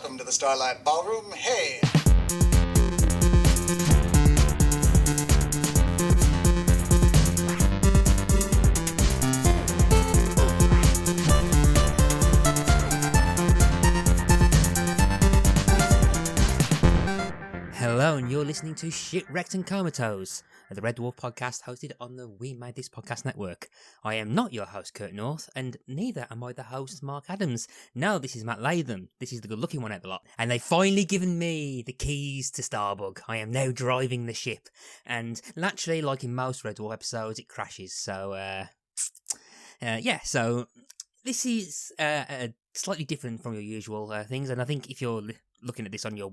Welcome to the Starlight Ballroom. Hey! Hello, and you're listening to Shipwrecked Comatose, the Red Dwarf podcast hosted on the We Made This Podcast network. I am not your host, Kurt North, and neither am I the host, Mark Adams. No, this is Matt Latham. This is the good-looking one out the lot. And they've finally given me the keys to Starbug. I am now driving the ship. And naturally, like in most Red Dwarf episodes, it crashes. So, so this is slightly different from your usual things. And I think if you're looking at this on your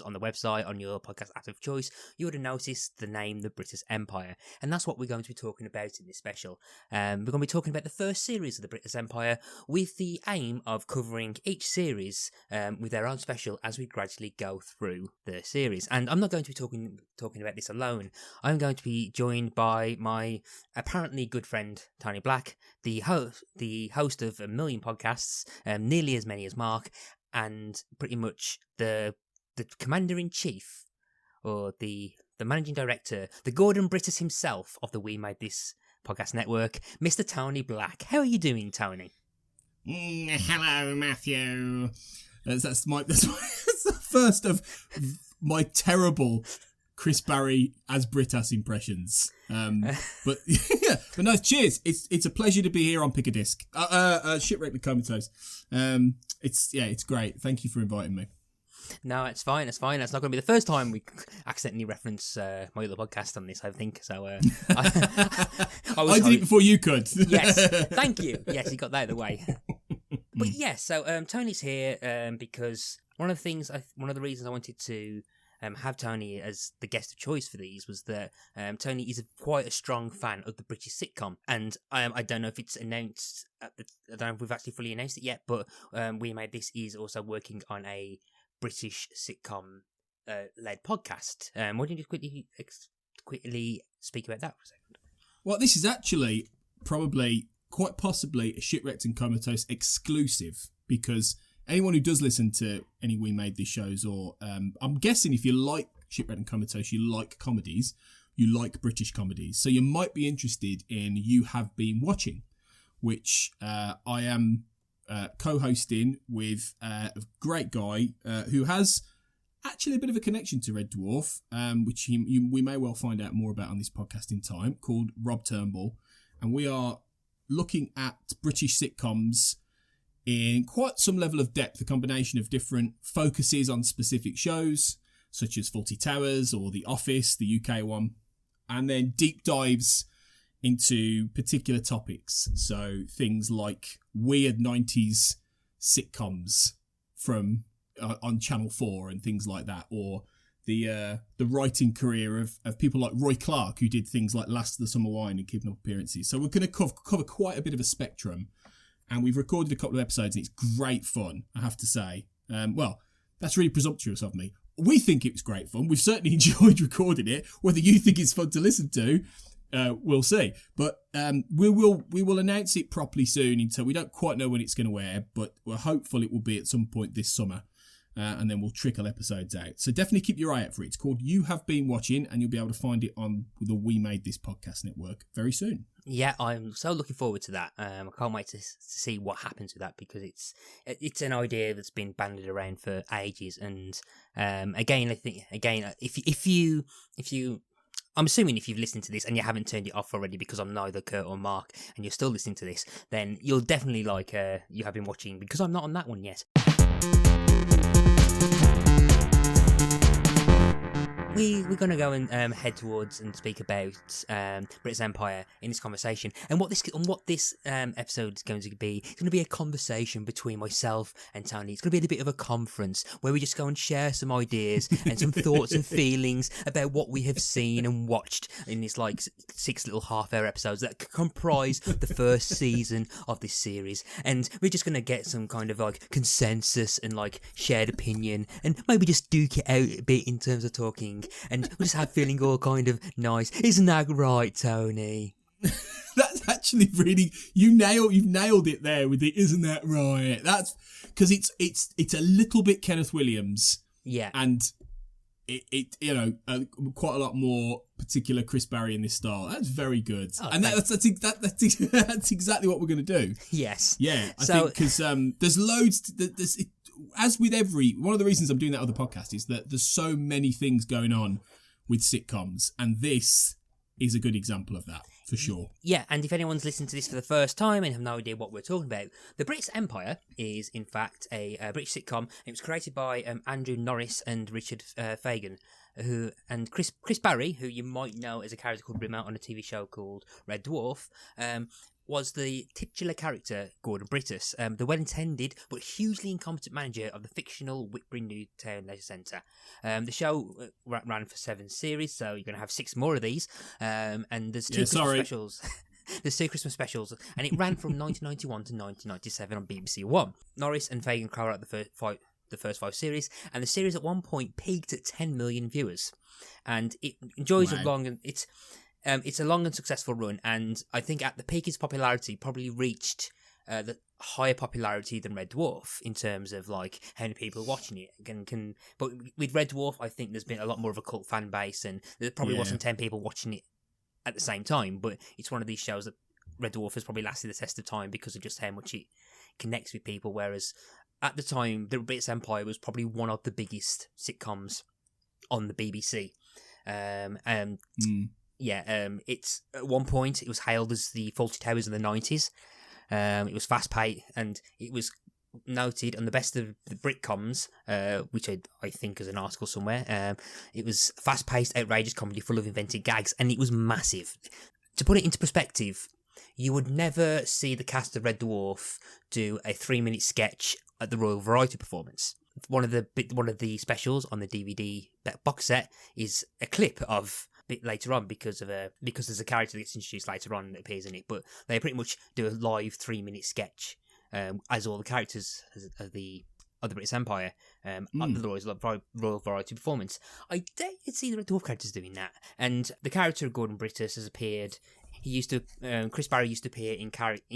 on the website, on your podcast app of choice, you would have noticed the name, the Brittas Empire, and that's what we're going to be talking about in this special. We're going to be talking about the first series of the Brittas Empire, with the aim of covering each series with their own special as we gradually go through the series. And I'm not going to be talking about this alone. I'm going to be joined by my apparently good friend Tony Black, the host of a million podcasts, nearly as many as Mark, and pretty much the commander-in-chief, or the managing director, the Gordon Brittas himself of the We Made This Podcast network, Mr. Tony Black. How are you doing, Tony? Hello, Matthew. That's the first of my terrible Chris Barrie as Brittas impressions. But no, cheers. It's a pleasure to be here on Pick a Disc. Shipwrecked Comatose. It's great. Thank you for inviting me. No, it's fine. It's not going to be the first time we accidentally reference my other podcast on this, I think. So I did it before you could. Yes, thank you. Yes, you got that out of the way. But yes, so Tony's here because one of the reasons I wanted to have Tony as the guest of choice for these was that Tony is quite a strong fan of the British sitcom, and I don't know if it's announced. I don't know if we've actually fully announced it yet, but We Made This is also working on a British sitcom led podcast. Why don't you just quickly speak about that for a second? Well, this is actually quite possibly a Shipwrecked and Comatose exclusive, because anyone who does listen to any We Made This shows, or I'm guessing if you like Shipwrecked and Comatose, you like comedies, you like British comedies, so you might be interested in You Have Been Watching, which I am co-hosting with a great guy who has actually a bit of a connection to Red Dwarf, which we may well find out more about on this podcast in time, called Rob Turnbull. And we are looking at British sitcoms in quite some level of depth, a combination of different focuses on specific shows, such as Fawlty Towers or The Office, the UK one, and then deep dives into particular topics. So things like weird 90s sitcoms from on Channel 4 and things like that, or the writing career of people like Roy Clark, who did things like Last of the Summer Wine and Keeping Up Appearances. So we're going to cover quite a bit of a spectrum, and we've recorded a couple of episodes, and it's great fun, I have to say. Well, that's really presumptuous of me. We think it was great fun. We've certainly enjoyed recording it. Whether you think it's fun to listen to, we'll see. But we will announce it properly soon. Until we don't quite know when it's going to air, but we're hopeful it will be at some point this summer, and then we'll trickle episodes out. So definitely keep your eye out for it. It's called You Have Been Watching, and you'll be able to find it on the We Made This Podcast network very soon. Yeah, I'm so looking forward to that. I can't wait to see what happens with that, because it's an idea that's been bandied around for ages. And again, I think if you I'm assuming if you've listened to this and you haven't turned it off already because I'm neither Kurt or Mark, and you're still listening to this, then you'll definitely like You Have Been Watching, because I'm not on that one yet. We're going to go and head towards and speak about Brittas Empire in this conversation, and what this episode is going to be. It's going to be a conversation between myself and Tony. It's going to be a bit of a conference where we just go and share some ideas and some thoughts and feelings about what we have seen and watched in this like 6 little half-hour episodes that comprise the first season of this series. And we're just going to get some kind of like consensus and like shared opinion, and maybe just duke it out a bit in terms of talking. And we'll just have feeling all kind of nice. Isn't that right, Tony? That's actually really you've nailed it there with the isn't that right? That's because it's a little bit Kenneth Williams, and it quite a lot more particular Chris Barrie in this style. That's very good, and that's exactly what we're going to do. Yes, yeah, I think because there's loads. As with one of the reasons I'm doing that other podcast is that there's so many things going on with sitcoms, and this is a good example of that, for sure. Yeah, and if anyone's listened to this for the first time and have no idea what we're talking about, The Brittas Empire is, in fact, a British sitcom. It was created by Andrew Norris and Richard Fagan, and Chris Barrie, who you might know as a character called Rimmer on a TV show called Red Dwarf, was the titular character, Gordon Brittas, the well-intended but hugely incompetent manager of the fictional Whitbury Leisure Centre. The show ran for 7 series, so you're going to have 6 more of these. And there's 2 Christmas specials. There's 2 Christmas specials, and it ran from 1991 to 1997 on BBC One. Norris and Fagan carried out the first 5 series, and the series at one point peaked at 10 million viewers. And it enjoys a long... It's a long and successful run, and I think at the peak of its popularity probably reached the higher popularity than Red Dwarf in terms of like how many people are watching it. But with Red Dwarf, I think there's been a lot more of a cult fan base, and there probably wasn't 10 people watching it at the same time. But it's one of these shows that Red Dwarf has probably lasted the test of time because of just how much it connects with people. Whereas at the time, The Brittas Empire was probably one of the biggest sitcoms on the BBC. It's at one point it was hailed as the Fawlty Towers of the 90s. It was fast paced, and it was noted on the best of the Britcoms, which I think is an article somewhere. It was fast paced, outrageous comedy full of invented gags, and it was massive. To put it into perspective, you would never see the cast of Red Dwarf do a 3-minute sketch at the Royal Variety Performance. One of the specials on the DVD box set is a clip of bit later on because there's a character that gets introduced later on that appears in it, but they pretty much do a live 3-minute sketch as all the characters of the Brittas Empire at the Royal Variety Performance. I dare see the Red Dwarf characters doing that, and the character of Gordon Brittas has appeared. He used to Chris Barrie used to appear in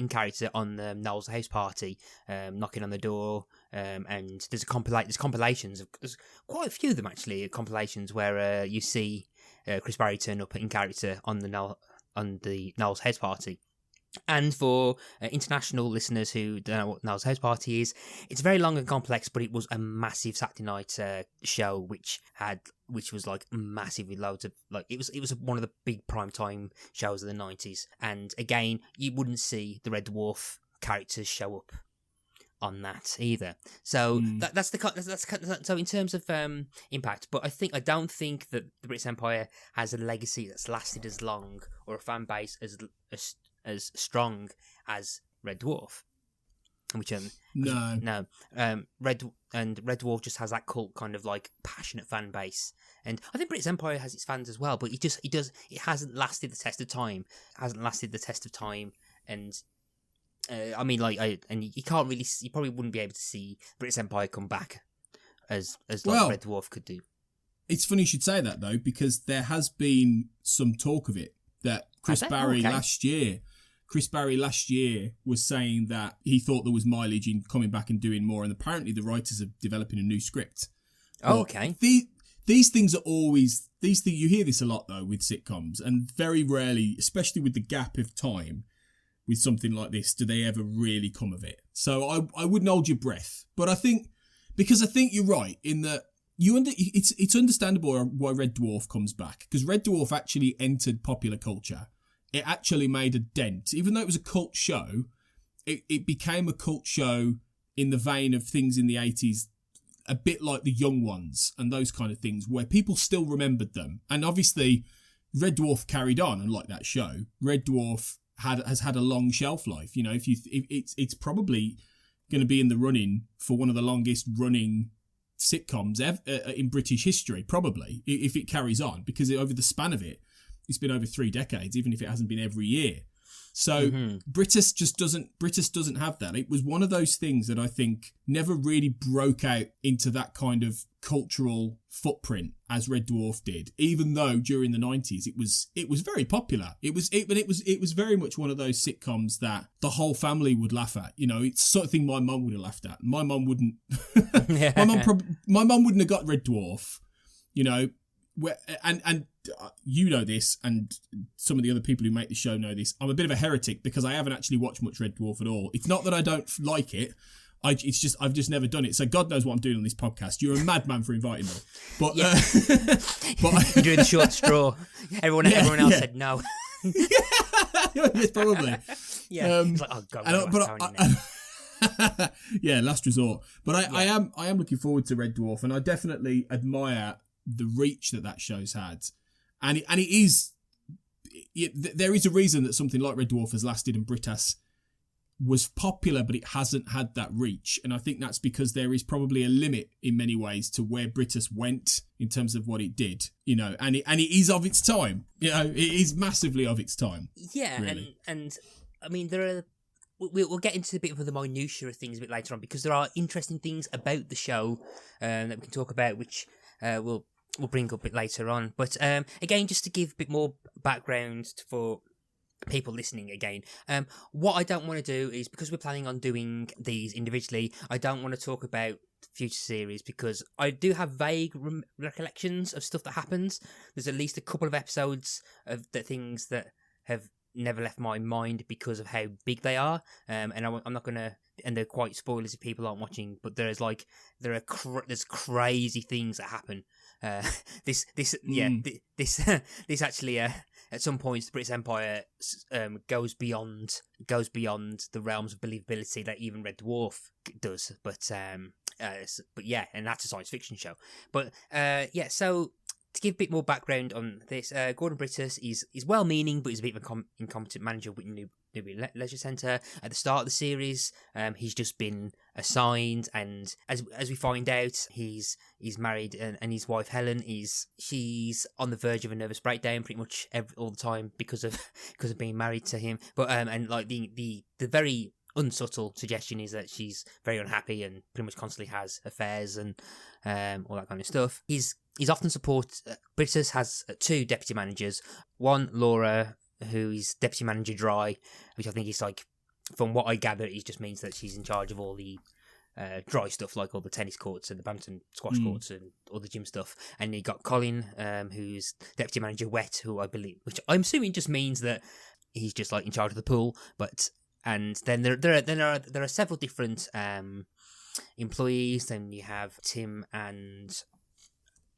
character on the Noel's House Party, knocking on the door, and there's compilations of there's quite a few of them actually, compilations where you see Chris Barrie turn up in character on the Noel's House Party. And for international listeners who don't know what Noel's House Party is, it's very long and complex, but it was a massive Saturday night show which was like massive with loads of it was one of the big primetime shows of the 90s. And again, you wouldn't see the Red Dwarf characters show up on that either. So that's so in terms of impact. But I don't think that the Brittas Empire has a legacy that's lasted as long or a fan base as strong as Red Dwarf. No. Red Dwarf just has that cult kind of like passionate fan base, and I think Brittas Empire has its fans as well. But it hasn't lasted the test of time. And you can't really, you probably wouldn't be able to see Brittas Empire come back as Red Dwarf could do. It's funny you should say that though, because there has been some talk of it that Chris Barrie last year was saying that he thought there was mileage in coming back and doing more, and apparently the writers are developing a new script. These things are always you hear this a lot though with sitcoms, and very rarely, especially with the gap of time with something like this, do they ever really come of it. So I wouldn't hold your breath, but I think you're right in that it's understandable why Red Dwarf comes back, because Red Dwarf actually entered popular culture. It actually made a dent. Even though it was a cult show, it became a cult show in the vein of things in the 80s, a bit like The Young Ones and those kind of things, where people still remembered them. And obviously, Red Dwarf carried on, and like that show, Red Dwarf has had a long shelf life. You know, if it's probably going to be in the running for one of the longest running sitcoms ever in British history, probably, if it carries on, because over the span of it, it's been over 3 decades, even if it hasn't been every year. So Brittas doesn't have that. It was one of those things that I think never really broke out into that kind of cultural footprint as Red Dwarf did, even though during the 90s it was very popular. It was very much one of those sitcoms that the whole family would laugh at. You know, it's the sort of thing my mum would have laughed at. My mum wouldn't. My mum wouldn't have got Red Dwarf. You know, and you know this, and some of the other people who make the show know this. I'm a bit of a heretic because I haven't actually watched much Red Dwarf at all. It's not that I don't like it. It's just I've just never done it. So God knows what I'm doing on this podcast. You're a madman for inviting me. But but you're doing the short straw. Everyone else said no. Yes, probably. Yeah. It's like, oh God, yeah, last resort. But I am looking forward to Red Dwarf, and I definitely admire the reach that show's had, and it is. There is a reason that something like Red Dwarf has lasted and Brittas was popular, but it hasn't had that reach. And I think that's because there is probably a limit in many ways to where Brittas went in terms of what it did, you know, and it is of its time, you know, it is massively of its time. Yeah, really. and I mean, we'll get into a bit of the minutiae of things a bit later on, because there are interesting things about the show that we can talk about, which we'll bring up a bit later on. But again, just to give a bit more background for people listening again, what I don't want to do is, because we're planning on doing these individually, I don't want to talk about future series, because I do have vague recollections of stuff that happens. There's at least a couple of episodes of the things that have never left my mind because of how big they are, and I'm not gonna, and they're quite spoilers if people aren't watching, but there's crazy things that happen. This actually at some points the Brittas Empire goes beyond the realms of believability that even Red Dwarf does, but yeah, and that's a science fiction show. But so to give a bit more background on this, Gordon Brittas is well-meaning, but he's a bit of an incompetent manager with Whitbury Leisure Centre. At the start of the series, he's just been assigned, and as we find out, he's married, and his wife Helen she's on the verge of a nervous breakdown pretty much all the time because of being married to him. But and like the very unsubtle suggestion is that she's very unhappy and pretty much constantly has affairs and all that kind of stuff. He's often Brittas has two deputy managers. One, Laura, who is deputy manager dry, which I think is like, from what I gather, it just means that she's in charge of all the dry stuff, like all the tennis courts and the badminton squash courts and all the gym stuff. And you got Colin, who's deputy manager wet, who I believe, which I'm assuming just means that he's just like in charge of the pool. But and then there are several different employees. Then you have Tim and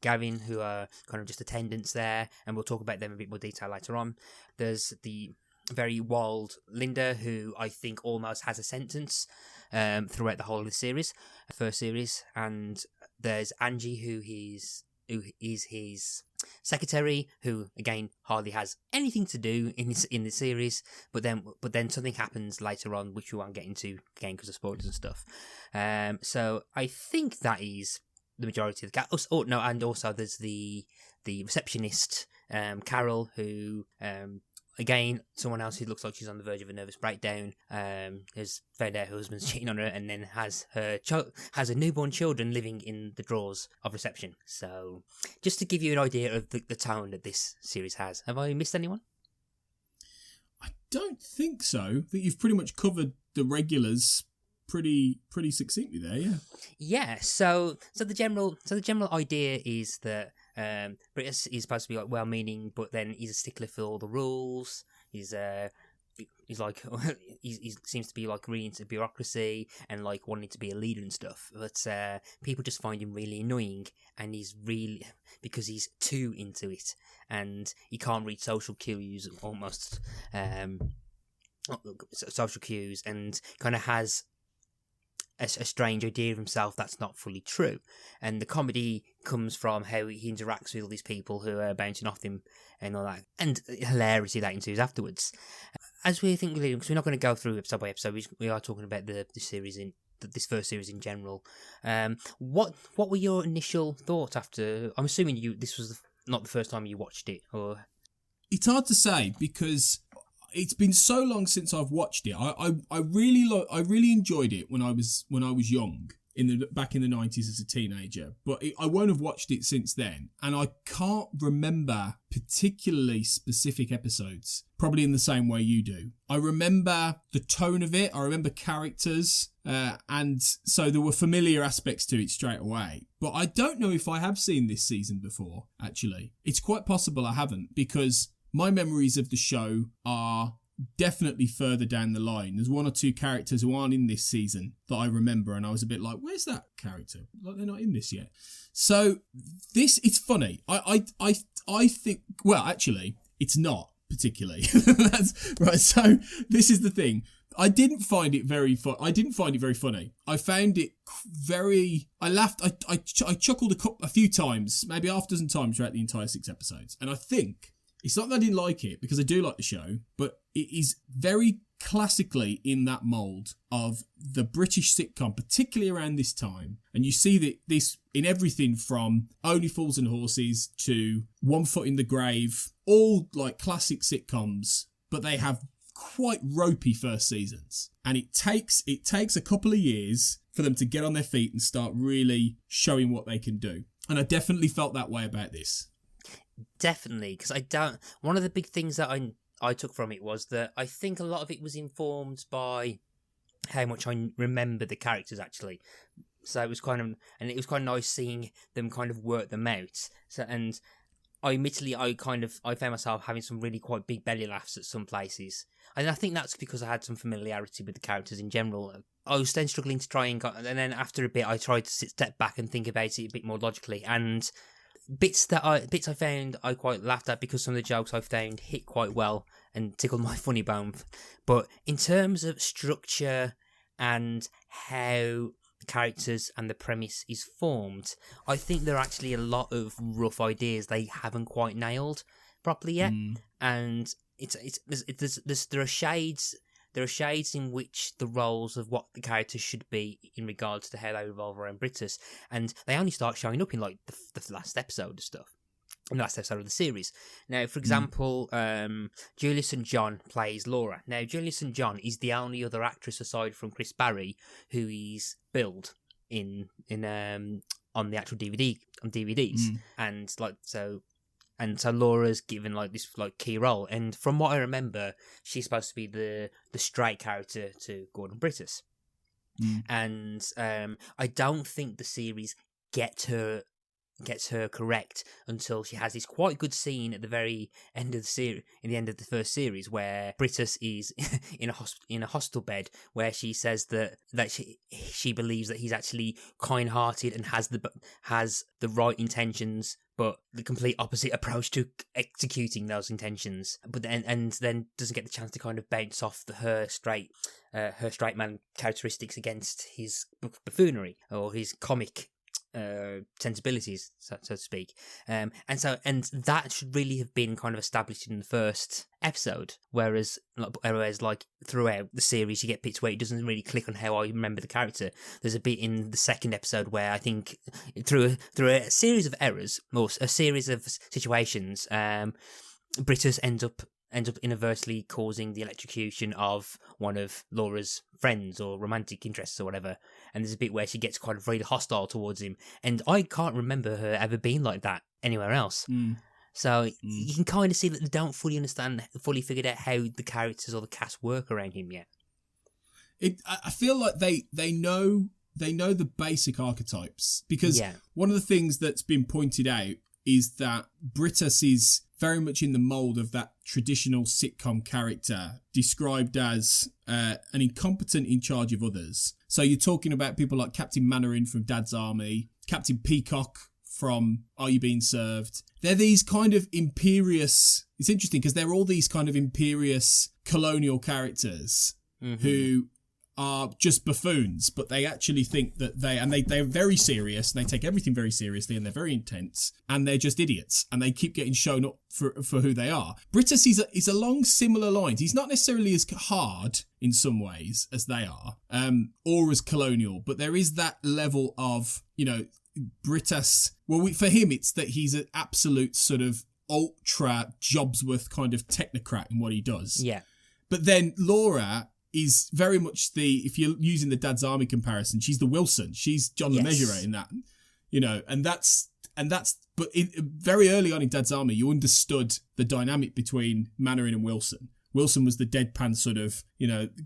Gavin, who are kind of just attendants there, and we'll talk about them in a bit more detail later on. There's the very wild Linda, who I think almost has a sentence throughout the whole of the first series, and there's Angie, who is his secretary, who again hardly has anything to do in the series, but then something happens later on which we won't get into again because of spoilers and stuff. So I think that is the majority of the cast. Oh no, and also there's the receptionist, Carol, who again, someone else who looks like she's on the verge of a nervous breakdown, has found out her husband's cheating on her, and then has her newborn children living in the drawers of reception. So just to give you an idea of the tone that this series has. Have I missed anyone? I don't think so. I think you've pretty much covered the regulars pretty succinctly there, yeah. Yeah, so the general idea is that Brittas is supposed to be like well-meaning, but then he's a stickler for all the rules. He's like he seems to be like really into bureaucracy and like wanting to be a leader and stuff. But people just find him really annoying, and because he's too into it, and he can't read social cues almost, social cues, and kind of has a strange idea of himself that's not fully true. And the comedy comes from how he interacts with all these people who are bouncing off him and all that, and hilarity that ensues afterwards. As we think, because we're not going to go through episode by episode, we are talking about the series this first series in general. What were your initial thoughts after? I'm assuming this was not the first time you watched it, or? It's hard to say, because it's been so long since I've watched it. I really enjoyed it when I was young, back in the 90s as a teenager, but I won't have watched it since then, and I can't remember particularly specific episodes, probably in the same way you do. I remember the tone of it, I remember characters, and so there were familiar aspects to it straight away. But I don't know if I have seen this season before, actually. It's quite possible I haven't, because my memories of the show are definitely further down the line. There's one or two characters who aren't in this season that I remember, and I was a bit like, where's that character? Like, they're not in this yet. So it's funny. I think, well, actually, it's not particularly. That's right. So this is the thing. I didn't find it very funny. I found it very. I laughed. I chuckled a few times, maybe half a dozen times throughout the entire 6 episodes. And I think it's not that I didn't like it, because I do like the show, but it is very classically in that mould of the British sitcom, particularly around this time. And you see that this in everything from Only Fools and Horses to One Foot in the Grave, all like classic sitcoms, but they have quite ropey first seasons. And it takes a couple of years for them to get on their feet and start really showing what they can do. And I definitely felt that way about this. Definitely, because one of the big things that I took from it was that I think a lot of it was informed by how much I remember the characters, actually. So it was kind of nice seeing them kind of work them out. So, and I found myself having some really quite big belly laughs at some places. And I think that's because I had some familiarity with the characters in general. I was then struggling to try and then after a bit I tried to step back and think about it a bit more logically, and bits I found I quite laughed at because some of the jokes I found hit quite well and tickled my funny bone. But in terms of structure and how the characters and the premise is formed, I think there are actually a lot of rough ideas they haven't quite nailed properly yet. And there are shades in which the roles of what the characters should be in regards to how they revolve around Brittas, and they only start showing up in like the last episode of stuff, in the last episode of the series. Now, for example, Julia St. John plays Laura. Now, Julia St. John is the only other actress aside from Chris Barrie who is billed on the actual DVDs, and so Laura's given like this like key role, and from what I remember, she's supposed to be the straight character to Gordon Brittas, and I don't think the series gets her correct until she has this quite good scene at the very end of the series, in the end of the first series, where Brittas is in a hospital bed, where she says that she believes that he's actually kind-hearted and has the right intentions, but the complete opposite approach to executing those intentions. But then doesn't get the chance to kind of bounce off her straight man characteristics against his buffoonery or his comic sensibilities, so to speak. And that should really have been kind of established in the first episode, whereas like throughout the series you get bits where it doesn't really click on how I remember the character. There's a bit in the second episode where I think through a series of errors or a series of situations, Brittas ends up inadvertently causing the electrocution of one of Laura's friends or romantic interests or whatever, and there's a bit where she gets kind of really hostile towards him, and I can't remember her ever being like that anywhere else. So you can kind of see that they don't fully figured out how the characters or the cast work around him yet. I feel like they know the basic archetypes, because one of the things that's been pointed out is that Brittas is very much in the mould of that traditional sitcom character, described as an incompetent in charge of others. So you're talking about people like Captain Mainwaring from Dad's Army, Captain Peacock from Are You Being Served? They're these kind of imperious... It's interesting because they're all these kind of imperious colonial characters who are just buffoons, but they actually think that they're very serious, and they take everything very seriously, and they're very intense, and they're just idiots, and they keep getting shown up for who they are. Brittas is along similar lines. He's not necessarily as hard in some ways as they are, or as colonial, but there is that level of, Brittas. Well, for him, it's that he's an absolute sort of ultra Jobsworth kind of technocrat in what he does. Yeah. But then Laura is very much if you're using the Dad's Army comparison, she's the Wilson. She's John the Measurer in that, but very early on in Dad's Army, you understood the dynamic between Mannering and Wilson. Wilson was the deadpan sort of,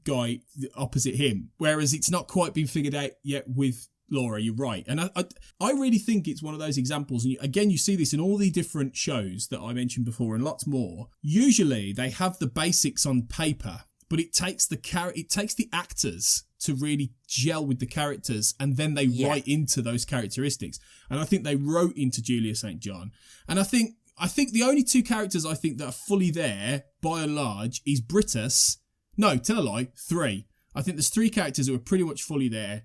guy opposite him. Whereas it's not quite been figured out yet with Laura, you're right. And I really think it's one of those examples. And again, you see this in all the different shows that I mentioned before and lots more. Usually they have the basics on paper, but it takes the actors to really gel with the characters, and then they write into those characteristics. And I think they wrote into Julia St. John. And I think the only two characters I think that are fully there, by and large, is Brittas. No, tell a lie, 3. I think there's 3 characters who are pretty much fully there.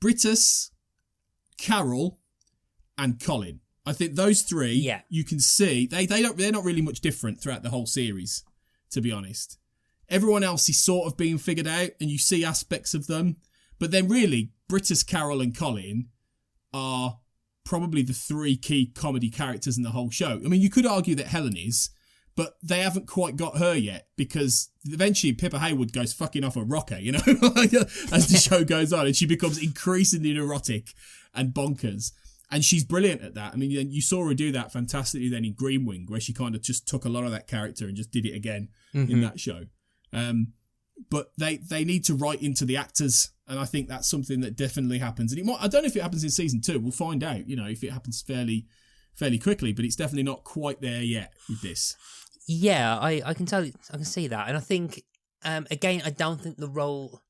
Brittas, Carol, and Colin. I think those 3, you can see, they're not really much different throughout the whole series, to be honest. Everyone else is sort of being figured out, and you see aspects of them. But then really, Brittas, Carol, and Colin are probably the 3 key comedy characters in the whole show. I mean, you could argue that Helen is, but they haven't quite got her yet, because eventually Pippa Haywood goes fucking off a rocker, as the show goes on, and she becomes increasingly neurotic and bonkers. And she's brilliant at that. I mean, you saw her do that fantastically then in Green Wing, where she kind of just took a lot of that character and just did it again in that show. But they need to write into the actors, and I think that's something that definitely happens. And I don't know if it happens in season 2. We'll find out, if it happens fairly quickly, but it's definitely not quite there yet with this. Yeah, I can see that. And I think, again, I don't think the roles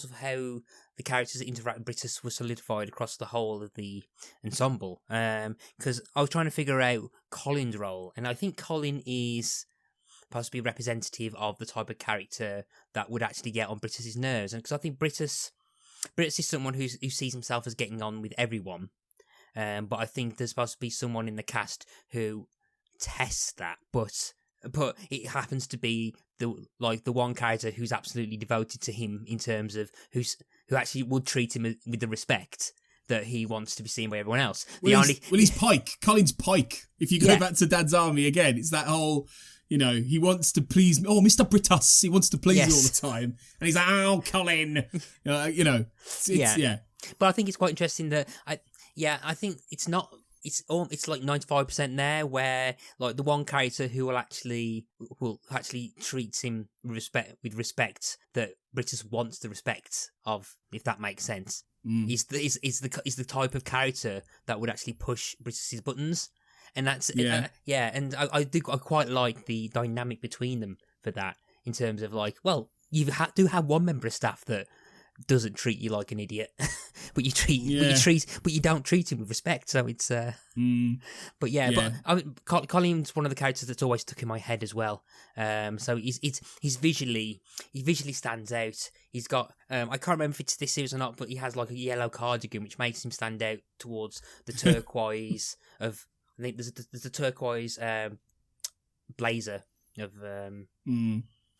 of how the characters that interact with Brittas were solidified across the whole of the ensemble. Because I was trying to figure out Colin's role, and I think Colin is possibly representative of the type of character that would actually get on Brittas's nerves. And because I think Brittas is someone who sees himself as getting on with everyone. But I think there's supposed to be someone in the cast who tests that. But it happens to be the one character who's absolutely devoted to him in terms of who actually would treat him with the respect that he wants to be seen by everyone else. He's Pike. Colin's Pike. If you go back to Dad's Army again, it's that whole... he wants to please me. Oh, Mr. Brittas, he wants to please you all the time. And he's like, oh, Colin. But I think it's quite interesting that, I think it's not, it's like 95% there, where like the one character who actually treats him with respect that Brittas wants the respect of, if that makes sense, is the type of character that would actually push Brittas's buttons. And that's and I quite like the dynamic between them for that, in terms of like, well, you do have one member of staff that doesn't treat you like an idiot, but you don't treat him with respect. So it's but Colin's one of the characters that's always stuck in my head as well. So he's visually stands out. He's got I can't remember if it's this series or not, but he has like a yellow cardigan which makes him stand out towards the turquoise of. I think there's a turquoise blazer of...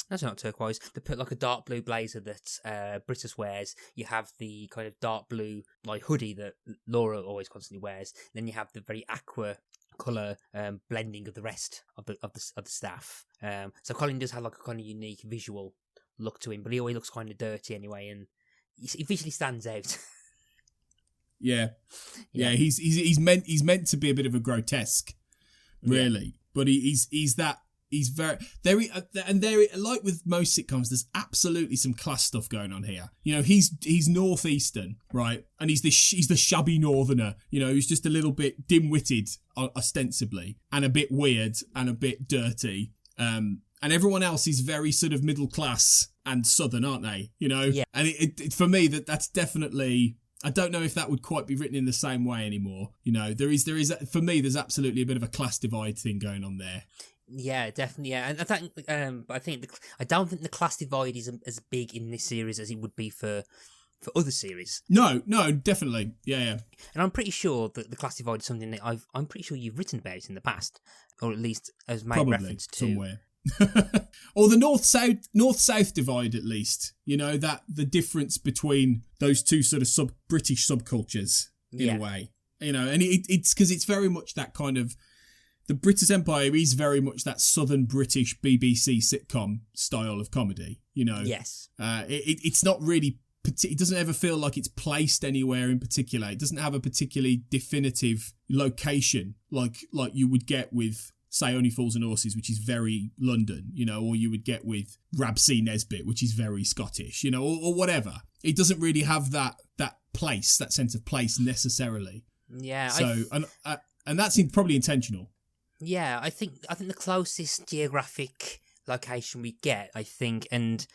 That's not turquoise. They put like a dark blue blazer that Brittas wears. You have the kind of dark blue like hoodie that Laura always constantly wears. Then you have the very aqua colour blending of the rest of the staff. So Colin does have like a kind of unique visual look to him, but he always looks kind of dirty anyway, and he visually stands out. Yeah. He's meant to be a bit of a grotesque, really. But he's very like with most sitcoms, there's absolutely some class stuff going on here. He's northeastern, right? And he's the shabby northerner, who's just a little bit dim-witted ostensibly, and a bit weird and a bit dirty. And everyone else is very sort of middle class and southern, aren't they? And it for me that's definitely. I don't know if that would quite be written in the same way anymore. There is for me, there's absolutely a bit of a class divide thing going on there. Yeah, definitely. Yeah, and I don't think the class divide is as big in this series as it would be for other series. No, definitely. Yeah. And I'm pretty sure that the class divide is something that I'm pretty sure you've written about in the past, or at least as made reference to somewhere. Or the north-south divide, at least. That the difference between those two sort of British subcultures in a way. And it's because it's very much that kind of the Brittas Empire is very much that Southern British BBC sitcom style of comedy. You know, Yes. It's not really. It doesn't ever feel like it's placed anywhere in particular. It doesn't have a particularly definitive location like you would get with, say, Only Fools and Horses, which is very London, you know, or you would get with Rab C. Nesbitt, which is very Scottish, you know, or whatever. It doesn't really have that place, that sense of place necessarily. Yeah. So and that's probably intentional. Yeah, I think the closest geographic location we get, I think, and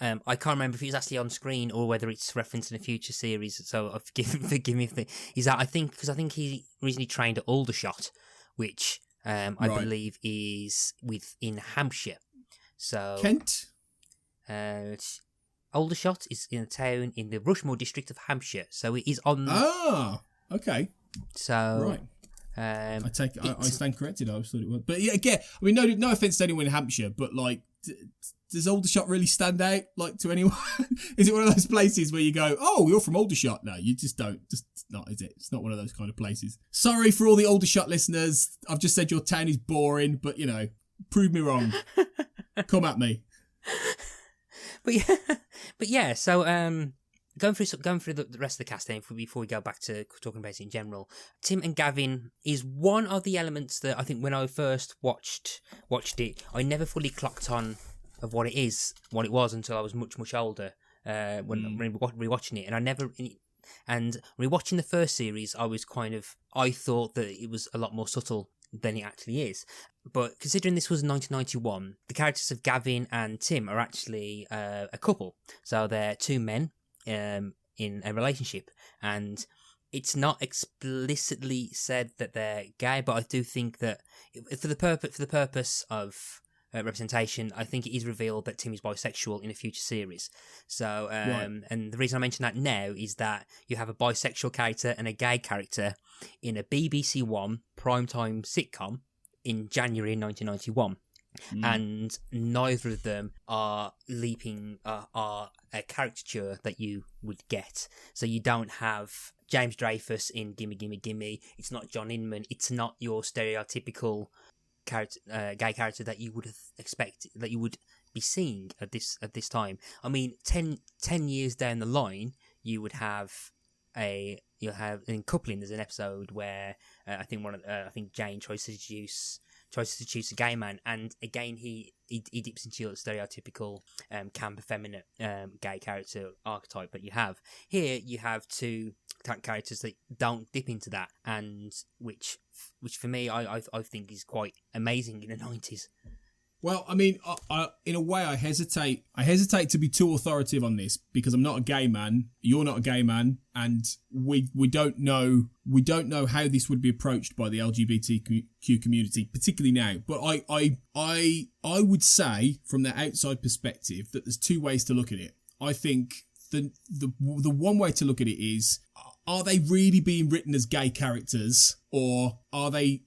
I can't remember if it was actually on screen or whether it's referenced in a future series. So forgive me if is that I think he recently trained at Aldershot, which I believe is within Hampshire. So Kent. Aldershot is in a town in the Rushmore district of Hampshire. So it is on. Ah, okay. So right. I stand corrected. I always thought it was, but yeah, again, I mean, no offense to anyone in Hampshire, but like, does Aldershot really stand out like to anyone? Is it one of those places where you go, oh, you're from Aldershot? No, you just don't. Just not, is it? It's not one of those kind of places. Sorry for all the Aldershot listeners. I've just said your town is boring, but you know, prove me wrong. Come at me. But yeah. So going through the rest of the cast then, before we go back to talking about it in general, Tim and Gavin is one of the elements that I think when I first watched it, I never fully clocked on of what it was until I was much older when rewatching it, and rewatching the first series, I thought that it was a lot more subtle than it actually is. But considering this was 1991, the characters of Gavin and Tim are actually a couple, so they're two men in a relationship, and it's not explicitly said that they're gay, but I do think that for the purpose of representation, I think it is revealed that Tim is bisexual in a future series. So, and the reason I mention that now is that you have a bisexual character and a gay character in a BBC One primetime sitcom in January 1991. And neither of them are a caricature that you would get. So you don't have James Dreyfus in Gimme Gimme Gimme. It's not John Inman. It's not your stereotypical gay character that you would expect, that you would be seeing at this time. I mean, 10 years down the line, you'll have in Coupling. There's an episode where I think Jane tries to seduce a gay man, and again he dips into your stereotypical camp effeminate gay character archetype that you have. Here you have two characters that don't dip into that, and which for me I think is quite amazing in the 90s. Well, I mean, I in a way, I hesitate to be too authoritative on this because I'm not a gay man. You're not a gay man, and we don't know how this would be approached by the LGBTQ community, particularly now. But I would say, from the outside perspective, that there's two ways to look at it. I think the one way to look at it is, are they really being written as gay characters, or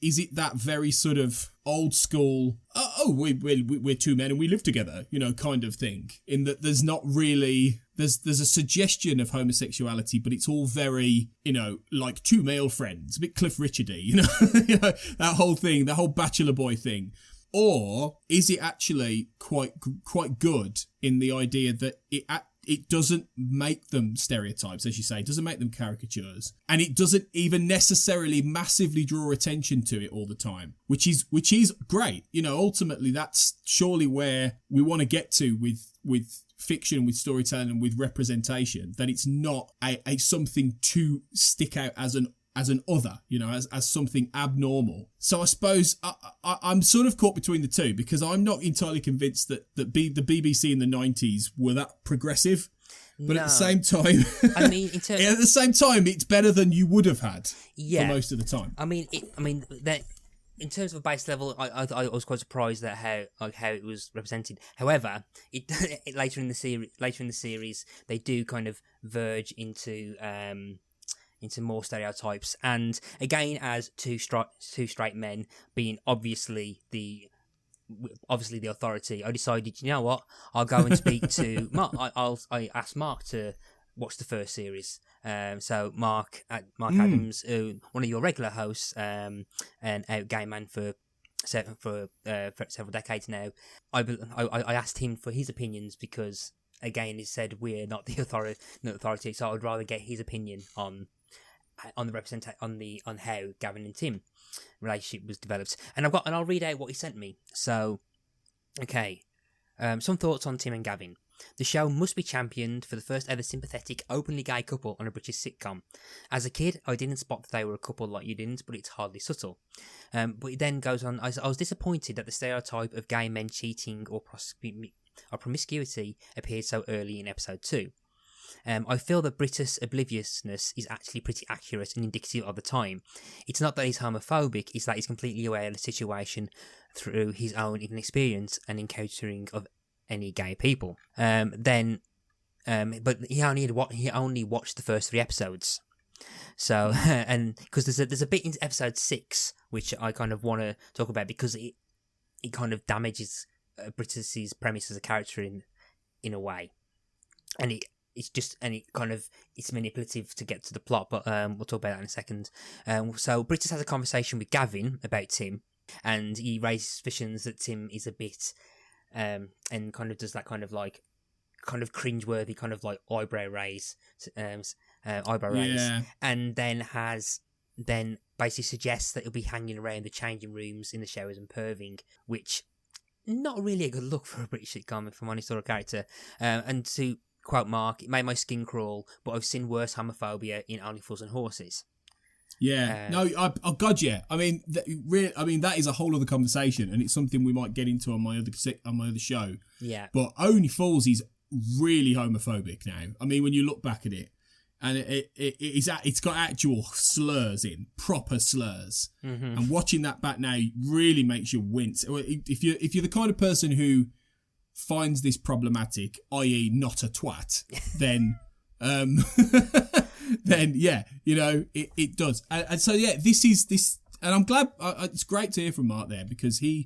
is it that very sort of old school, we're two men and we live together, you know, kind of thing, in that there's not really, there's a suggestion of homosexuality, but it's all very, you know, like two male friends, a bit Cliff Richardy, you know, that whole thing, the whole Bachelor Boy thing. Or is it actually quite good in the idea that it doesn't make them stereotypes, as you say, it doesn't make them caricatures, and it doesn't even necessarily massively draw attention to it all the time, which is great. You know, ultimately that's surely where we want to get to with fiction, with storytelling, and with representation, that it's not a something to stick out as an other, you know, as something abnormal. So I suppose I'm sort of caught between the two, because I'm not entirely convinced that the BBC in the 90s were that progressive. But at the same time, I mean, at the same time, it's better than you would have had for most of the time. I mean, that in terms of a base level, I was quite surprised at how it was represented. However, later in the series, they do kind of verge into more stereotypes, and again, as two straight men being obviously the authority, I decided, you know what, I'll go and speak to Mark. I asked Mark to watch the first series, So Mark Adams, one of your regular hosts, and out gay man for several decades now. I asked him for his opinions because, again, he said we're not the authority, so I would rather get his opinion on how Gavin and Tim relationship was developed. And I'll read out what he sent me. So, okay, some thoughts on Tim and Gavin. The show must be championed for the first ever sympathetic, openly gay couple on a British sitcom. As a kid, I didn't spot that they were a couple like you didn't, but it's hardly subtle. But it then goes on, I was disappointed that the stereotype of gay men cheating or promiscuity appeared so early in episode 2. I feel that Brittas' obliviousness is actually pretty accurate and indicative of the time. It's not that he's homophobic, it's that he's completely aware of the situation through his own experience and encountering of any gay people. But he only watched the first 3 episodes. So, and because there's a bit in episode 6 which I kind of want to talk about because it kind of damages premise as a character in a way, and it's manipulative to get to the plot. But we'll talk about that in a second. So Brittas has a conversation with Gavin about Tim, and he raises suspicions that Tim is a bit, and kind of does that kind of cringeworthy kind of like eyebrow raise, and then basically suggests that he'll be hanging around the changing rooms in the showers and perving, which not really a good look for a British sitcom, if I'm honest, or a character. And to quote Mark, it made my skin crawl, but I've seen worse homophobia in Only Fools and Horses. Yeah, oh God, yeah. I mean, that is a whole other conversation, and it's something we might get into on my other show. Yeah, but Only Fools is really homophobic now. I mean, when you look back at it, and it's got actual slurs in, proper slurs, and watching that back now really makes you wince. If you're the kind of person who finds this problematic, i.e., not a twat, then. Then yeah, it does, and so yeah, this, and I'm glad. It's great to hear from Mark there because his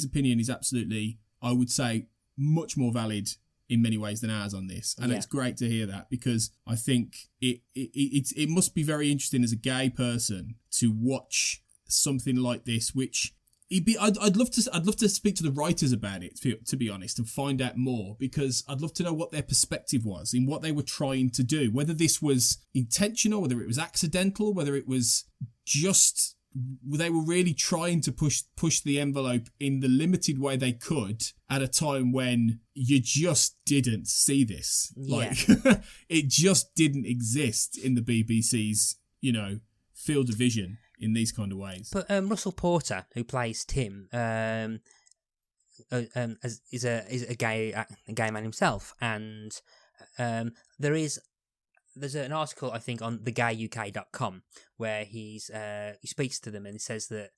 opinion is absolutely, I would say, much more valid in many ways than ours on this, and it's great to hear that because I think it must be very interesting as a gay person to watch something like this, which. I'd love to speak to the writers about it, to be honest, and find out more because I'd love to know what their perspective was in what they were trying to do, whether this was intentional, whether it was accidental, whether it was just they were really trying to push the envelope in the limited way they could at a time when you just didn't see this. Like it just didn't exist in the BBC's, field of vision. In these kind of ways. But Russell Porter, who plays Tim, is a gay man himself, and there's an article I think on thegayuk.com where he speaks to them and he says that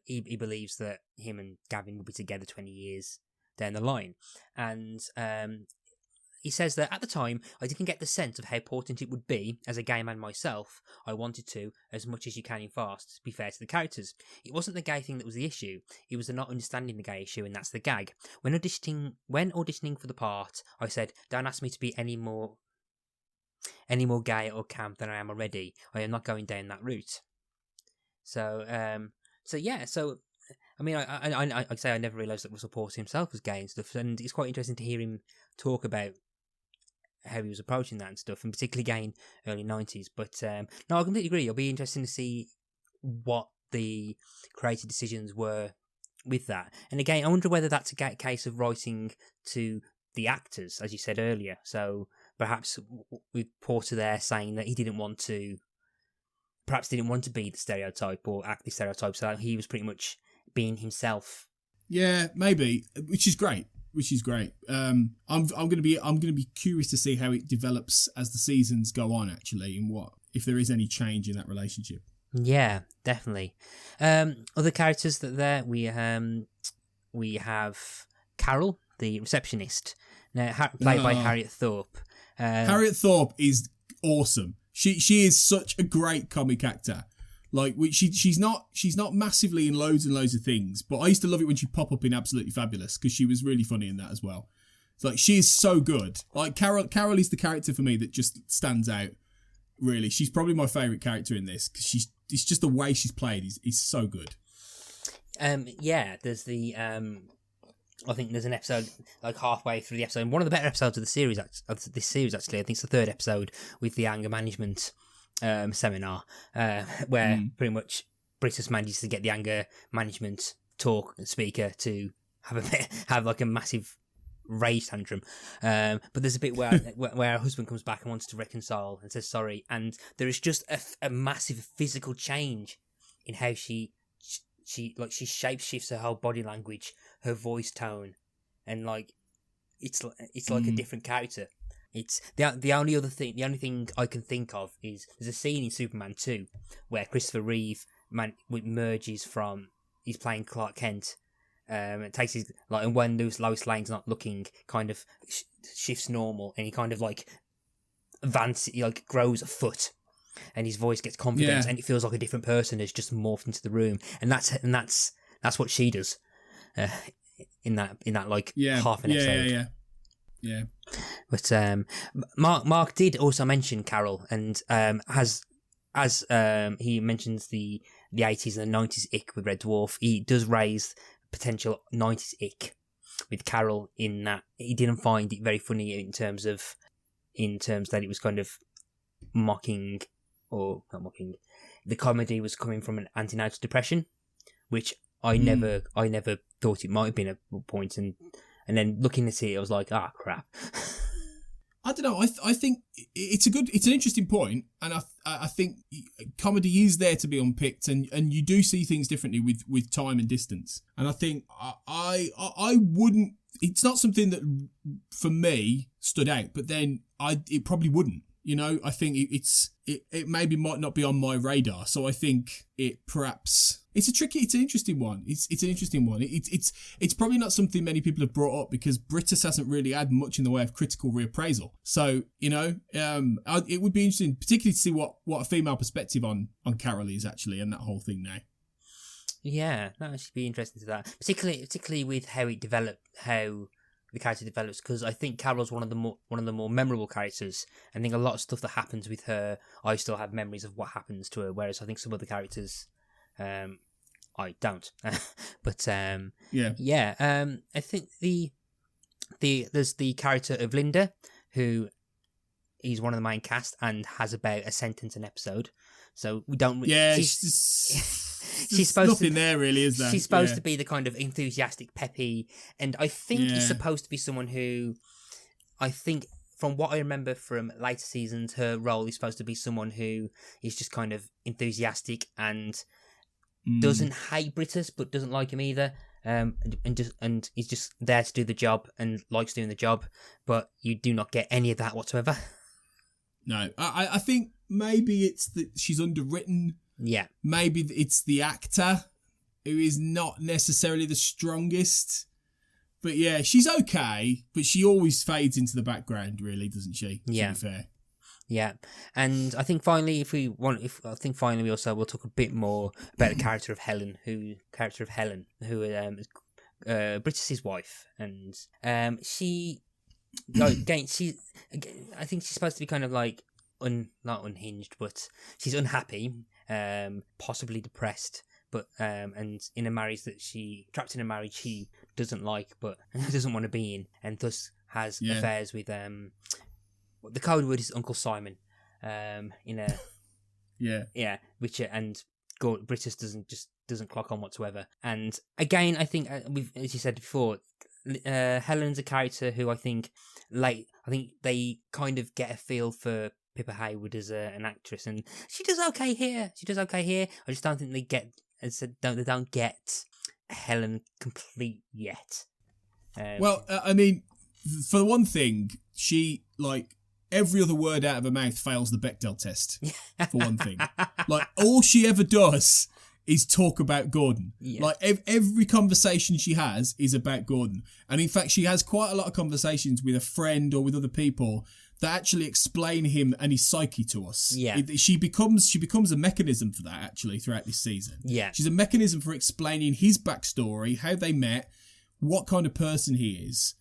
he believes that him and Gavin will be together 20 years down the line, and he says that at the time, I didn't get the sense of how important it would be. As a gay man myself, I wanted to, as much as you can in Fast, be fair to the characters. It wasn't the gay thing that was the issue. It was the not understanding the gay issue, and that's the gag. When auditioning for the part, I said, don't ask me to be any more gay or camp than I am already. I am not going down that route. So I mean, I say I never realised that Russell Porter himself was gay and stuff, and it's quite interesting to hear him talk about how he was approaching that and stuff, and particularly gay in early 90s. But no, I completely agree. It'll be interesting to see what the creative decisions were with that. And again, I wonder whether that's a case of writing to the actors, as you said earlier. So perhaps with Porter there saying that he didn't want to be the stereotype or act the stereotype, so he was pretty much being himself. Yeah, maybe, which is great. I'm going to be curious to see how it develops as the seasons go on. Actually, and if there is any change in that relationship. Yeah, definitely. Other characters we have Carol, the receptionist, now played by Harriet Thorpe. Harriet Thorpe is awesome. She is such a great comic actor. Like she's not massively in loads and loads of things, but I used to love it when she'd pop up in Absolutely Fabulous because she was really funny in that as well. Like, she is so good. Like, Carol is the character for me that just stands out, really. She's probably my favourite character in this, because it's just the way she's played is so good. There's the I think there's an episode like halfway through the episode, one of the better episodes of the series of this series actually. I think it's the third episode with the anger management seminar, where pretty much Brittas manages to get the anger management speaker to have like a massive rage tantrum. But there's a bit where her husband comes back and wants to reconcile and says sorry, and there is just a massive physical change in how she shapeshifts her whole body language, her voice tone, and like it's like a different character. It's the only thing I can think of is there's a scene in Superman 2 where Christopher Reeve merges from, he's playing Clark Kent, it takes his like, and when Lois Lane's not looking, kind of shifts normal, and he kind of like he like grows a foot. And his voice gets confidence, and it feels like a different person has just morphed into the room, and that's what she does in that like half an episode. Yeah. But Mark did also mention Carol, and as he mentions the 80s and the 90s ick with Red Dwarf, he does raise potential 90s ick with Carol in that he didn't find it very funny in terms that it was kind of mocking. Or not mocking, the comedy was coming from an antenatal depression, which I never thought it might have been a point, and then looking at it, I was like, crap. I don't know. I think it's an interesting point, and I think comedy is there to be unpicked, and you do see things differently with time and distance. And I think I wouldn't. It's not something that for me stood out, but then it probably wouldn't. You know, I think it maybe might not be on my radar. So I think it's an interesting one. It's an interesting one. It's probably not something many people have brought up because Brittas hasn't really had much in the way of critical reappraisal. So, you know, it would be interesting, particularly to see what a female perspective on Carol is actually, and that whole thing now. Yeah, that should be interesting to that. Particularly with how the character develops, because I think Carol's one of the more memorable characters. I think a lot of stuff that happens with her, I still have memories of what happens to her, whereas I think some other characters, I don't. But I think there's the character of Linda, who is one of the main cast and has about a sentence an episode. So we don't. Yeah, she's supposed nothing there really, is there? She's supposed to be the kind of enthusiastic, peppy, and I think is supposed to be someone who, I think from what I remember from later seasons, her role is supposed to be someone who is just kind of enthusiastic and doesn't hate Brittas but doesn't like him either, and is just there to do the job and likes doing the job, but you do not get any of that whatsoever. No, I think maybe it's that she's underwritten. Yeah. Maybe it's the actor who is not necessarily the strongest. But yeah, she's okay, but she always fades into the background, really, doesn't she? Yeah. To be fair. Yeah. And I think finally, we also will talk a bit more about the character of Helen, who is Brittas' wife. And she, like, again, I think she's supposed to be kind of like, not unhinged, but she's unhappy, possibly depressed, but and in a marriage trapped in a marriage she doesn't like but doesn't want to be in, and thus has affairs with the code word is Uncle Simon, which and Brittas doesn't clock on whatsoever. And again, I think as you said before, Helen's a character who I think they kind of get a feel for Pippa Haywood as an actress, and she does okay here. I just don't think they don't get Helen complete yet. I mean, for one thing, she, like, every other word out of her mouth fails the Bechdel test. For one thing, like, all she ever does is talk about Gordon. Yeah. Like, every conversation she has is about Gordon, and in fact, she has quite a lot of conversations with a friend or with other people that actually explain him and his psyche to us. Yeah. She becomes a mechanism for that, actually, throughout this season. Yeah. She's a mechanism for explaining his backstory, how they met, what kind of person he is.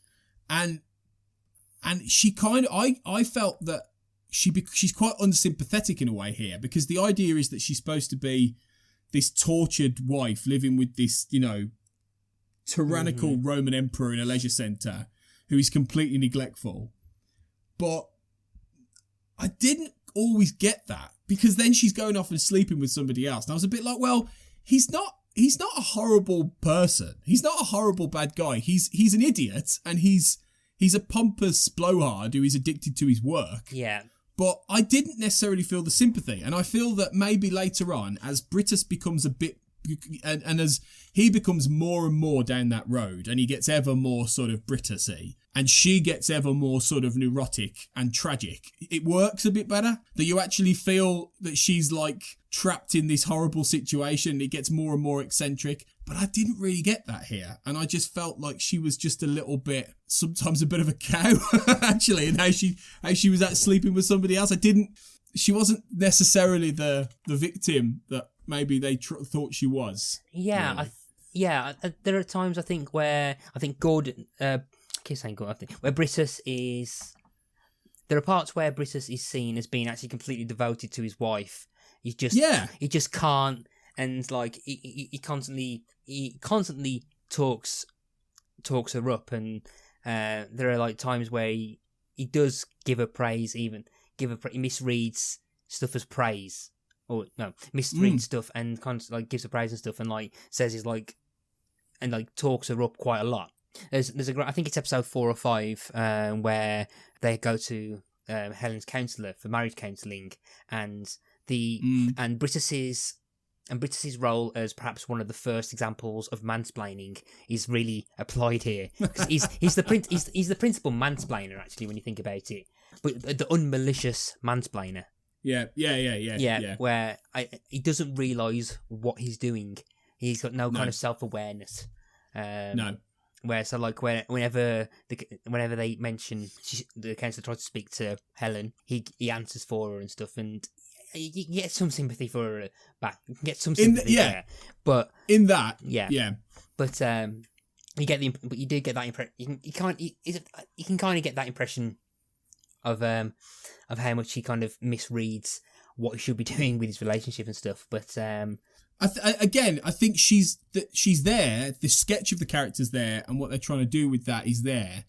And And she kind of, I felt that she's quite unsympathetic in a way here, because the idea is that she's supposed to be this tortured wife living with this, tyrannical Roman emperor in a leisure centre who is completely neglectful. But I didn't always get that, because then she's going off and sleeping with somebody else. And I was a bit like, well, he's not a horrible person. He's not a horrible bad guy. He's an idiot, and he's a pompous blowhard who is addicted to his work. Yeah. But I didn't necessarily feel the sympathy. And I feel that maybe later on, as Brittas becomes a bit... And as he becomes more and more down that road, and he gets ever more sort of Brittas-y, and she gets ever more sort of neurotic and tragic, it works a bit better. That you actually feel that she's like trapped in this horrible situation. It gets more and more eccentric. But I didn't really get that here. And I just felt like she was just a little bit, sometimes a bit of a cow, actually, and how she was out sleeping with somebody else. She wasn't necessarily the victim that maybe they thought she was. Yeah, really. There are times I think where Gordon, keep saying Gordon, I think, where Brittas is. There are parts where Brittas is seen as being actually completely devoted to his wife. He just can't, and like he constantly talks her up, and there are like times where he does give her praise, he misreads stuff as praise. Or no, misreads stuff and constantly like gives her praise and stuff, and like says he's like, and like talks her up quite a lot. There's a great, I think it's episode 4 or 5, where they go to Helen's counsellor for marriage counselling, and Brittas's role as perhaps one of the first examples of mansplaining is really applied here. He's the principal mansplainer, actually, when you think about it, but the unmalicious mansplainer. Yeah. Where he doesn't realise what he's doing. He's got no kind of self-awareness. No. Where so like whenever they mention the counsellor tries to speak to Helen, he answers for her and stuff, and you get some sympathy for her back. You get some sympathy there, but in that, But you do get that impression. You can kind of get that impression of how much he kind of misreads what he should be doing with his relationship and stuff. But I think she's there. The sketch of the character's there, and what they're trying to do with that is there.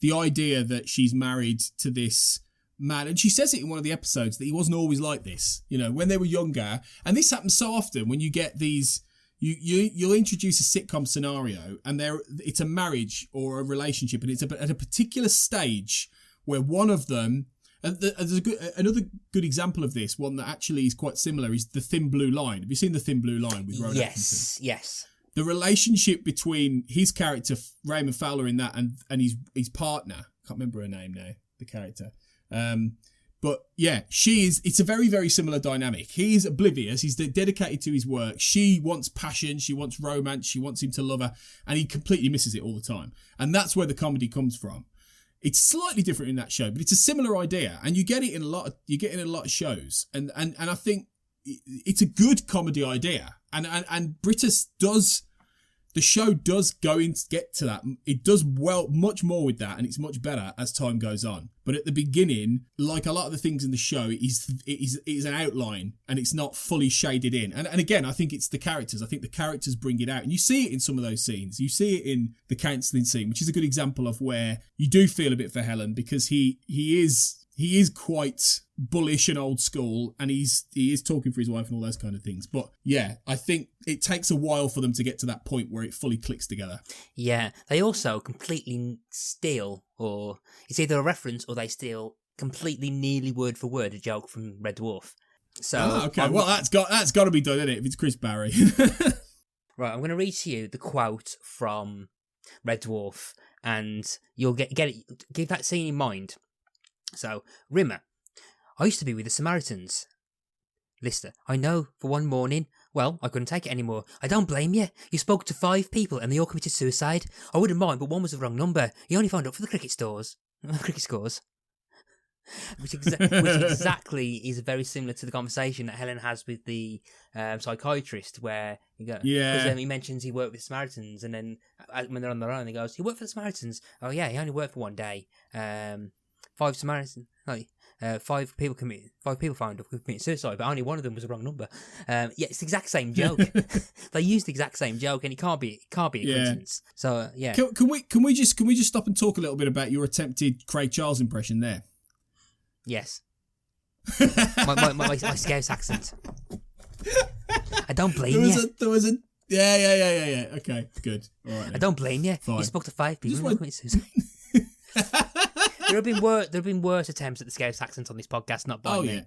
The idea that she's married to this man, and she says it in one of the episodes that he wasn't always like this. When they were younger, and this happens so often when you get these. You'll introduce a sitcom scenario, and it's a marriage or a relationship, and it's at a particular stage where one of them. There's another good example of this, one that actually is quite similar, is The Thin Blue Line. Have you seen The Thin Blue Line with Rowan Atkinson? Yes. The relationship between his character, Raymond Fowler, in that, and his partner, I can't remember her name now, the character. But yeah, it's a very, very similar dynamic. He's oblivious, he's dedicated to his work. She wants passion, she wants romance, she wants him to love her, and he completely misses it all the time. And that's where the comedy comes from. It's slightly different in that show, but it's a similar idea, and you get it in a lot of shows, and I think it's a good comedy idea, and Brittas does. The show does get to that. It does much more with that, and it's much better as time goes on. But at the beginning, like a lot of the things in the show, it is an outline, and it's not fully shaded in. And again, I think it's the characters. I think the characters bring it out, and you see it in some of those scenes. You see it in the counselling scene, which is a good example of where you do feel a bit for Helen, because he is quite bullish and old school, and he is talking for his wife and all those kind of things. But yeah, I think it takes a while for them to get to that point where it fully clicks together. Yeah, they also completely steal, or it's either a reference or they steal completely nearly word for word a joke from Red Dwarf. So okay, well that's got to be done, isn't it? If it's Chris Barrie. Right, I'm going to read to you the quote from Red Dwarf, and you'll get it. Keep that scene in mind. So, Rimmer, I used to be with the Samaritans. Lister, I know, for one morning. Well, I couldn't take it anymore. I don't blame you. You spoke to 5 people and they all committed suicide. I wouldn't mind, but one was the wrong number. He only phoned up for the cricket scores. which exactly is very similar to the conversation that Helen has with the psychiatrist, where because he mentions he worked with Samaritans, and then when they're on their own, he goes, "He worked for the Samaritans." Oh yeah, he only worked for one day. 5 Samaritans, five people found of committing suicide, but only one of them was the wrong number. Yeah, it's the exact same joke. They used the exact same joke, and it can't be a coincidence. So yeah, can we just stop and talk a little bit about your attempted Craig Charles impression there? Yes. my Scouse accent. I don't blame you. There was a yeah. Okay, good. All right. I don't blame you. Fine. You spoke to 5 people. There have been worse attempts at the Scouse accent on this podcast, not by me.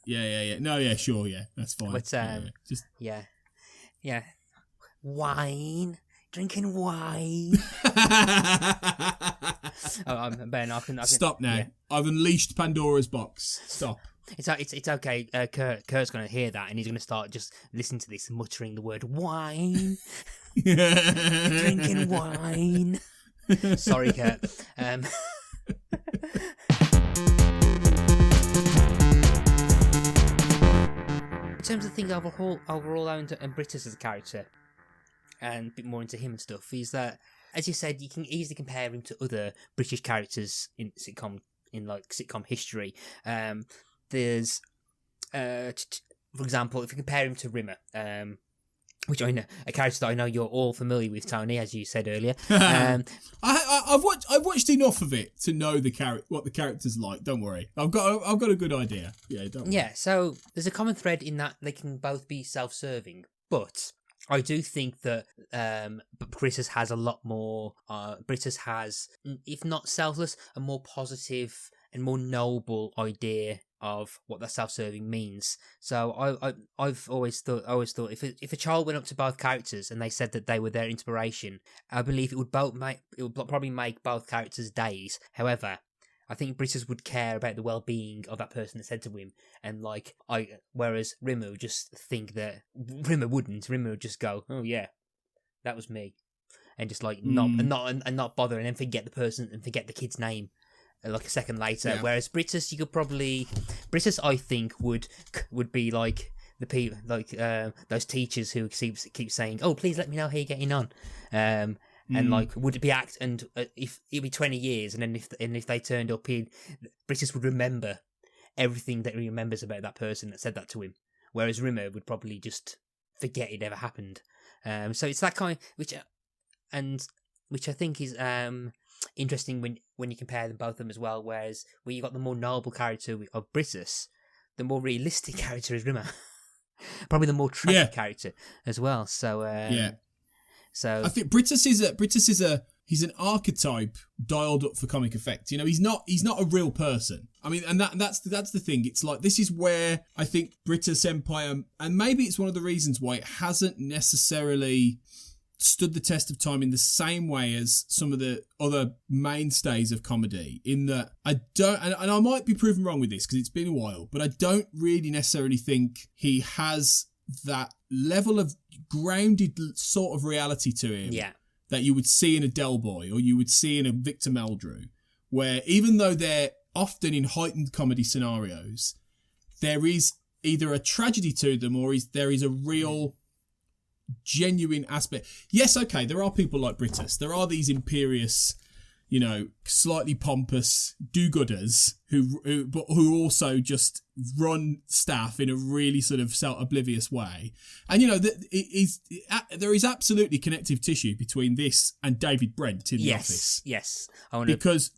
Yeah. No, yeah, sure, yeah, that's fine. But yeah. Wine. Drinking wine. Ben, I can stop now. Yeah. I've unleashed Pandora's box. Stop. It's okay. Kurt's going to hear that, and he's going to start just listening to this, muttering the word wine. Drinking wine. Sorry, Kurt. In terms of things overall and Brittas as a character, and a bit more into him and stuff, is that, as you said, you can easily compare him to other British characters in sitcom history. There's, for example, if you compare him to Rimmer, which I know, a character that I know you're all familiar with, Tony, as you said earlier. I've watched enough of it to know what the character's like. Don't worry, I've got a good idea. Yeah, don't worry. Yeah. So there's a common thread in that they can both be self-serving, but I do think that Brittas has a lot more. Brittas has, if not selfless, a more positive and more noble idea of what that self-serving means. So I've always thought if a child went up to both characters and they said that they were their inspiration, I believe it would probably make both characters' days. However, I think Brittas would care about the well-being of that person that said to him, and whereas Rimmer would just think that Rimmer wouldn't. Rimmer would just go, "Oh yeah, that was me," and just not bother, and then forget the person and forget the kid's name. Like a second later, whereas Brittas, Brittas, I think would be like the people, those teachers who keep saying, "Oh, please let me know how you're getting on," and would it be if it'd be 20 years, and then if they turned up, Brittas would remember everything that he remembers about that person that said that to him, whereas Rimmer would probably just forget it ever happened. So it's that kind, which I think is interesting when you compare them both of them as well. Whereas when you got the more noble character of Brittas, the more realistic character is Rimmer. Probably the more tragic character as well. So so I think Brittas is he's an archetype dialed up for comic effect. You know, he's not a real person. I mean, and that's the thing. It's like, this is where I think Brittas Empire, and maybe it's one of the reasons why it hasn't necessarily stood the test of time in the same way as some of the other mainstays of comedy, in that I don't, and I might be proven wrong with this because it's been a while, but I don't really necessarily think he has that level of grounded sort of reality to him that you would see in a Del Boy or you would see in a Victor Meldrew, where even though they're often in heightened comedy scenarios, there is either a tragedy to them or there is a real genuine aspect. Yes, okay, there are people like Brittas. There are these imperious, slightly pompous do-gooders who also just run staff in a really sort of self-oblivious way. And there is absolutely connective tissue between this and David Brent in The Office. Yes, I want because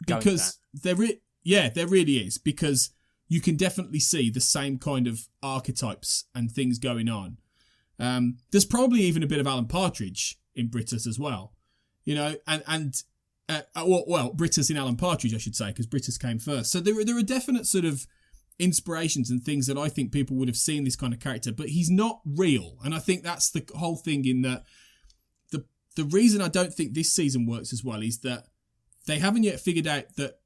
there really is, because you can definitely see the same kind of archetypes and things going on. There's probably even a bit of Alan Partridge in Brittas as well, Brittas in Alan Partridge, I should say, because Brittas came first. So there are definite sort of inspirations and things that I think people would have seen this kind of character, but he's not real. And I think that's the whole thing, in that the reason I don't think this season works as well is that they haven't yet figured out that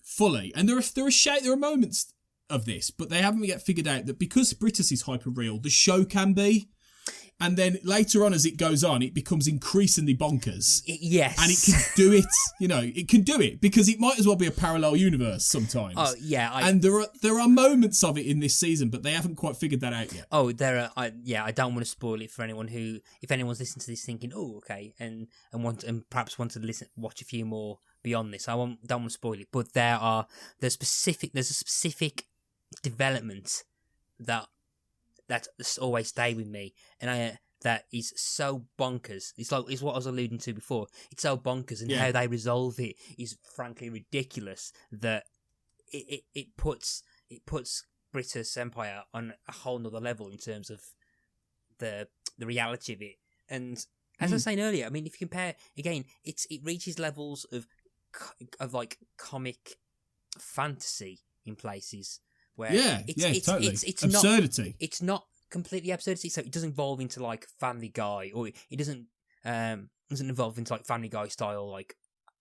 fully, and there are moments of this, but they haven't yet figured out that because Brittas is hyper real, the show can be. And then later on, as it goes on, it becomes increasingly bonkers. Yes. And it can do it, it can do it because it might as well be a parallel universe sometimes. Oh, yeah. And there are moments of it in this season, but they haven't quite figured that out yet. Oh, there are. I don't want to spoil it for anyone if anyone's listening to this thinking, oh, okay, and perhaps want to watch a few more beyond this. Don't want to spoil it, but there's a specific development that always stay with me, and that is so bonkers. It's what I was alluding to before. It's so bonkers, and how they resolve it is frankly ridiculous. That it puts Brittas Empire on a whole nother level in terms of the reality of it. And as I was saying earlier, I mean, if you compare again, it reaches levels of like comic fantasy in places. Where totally. It's absurdity. It's not completely absurdity, so it doesn't evolve into like Family Guy, or it doesn't evolve into like Family Guy style like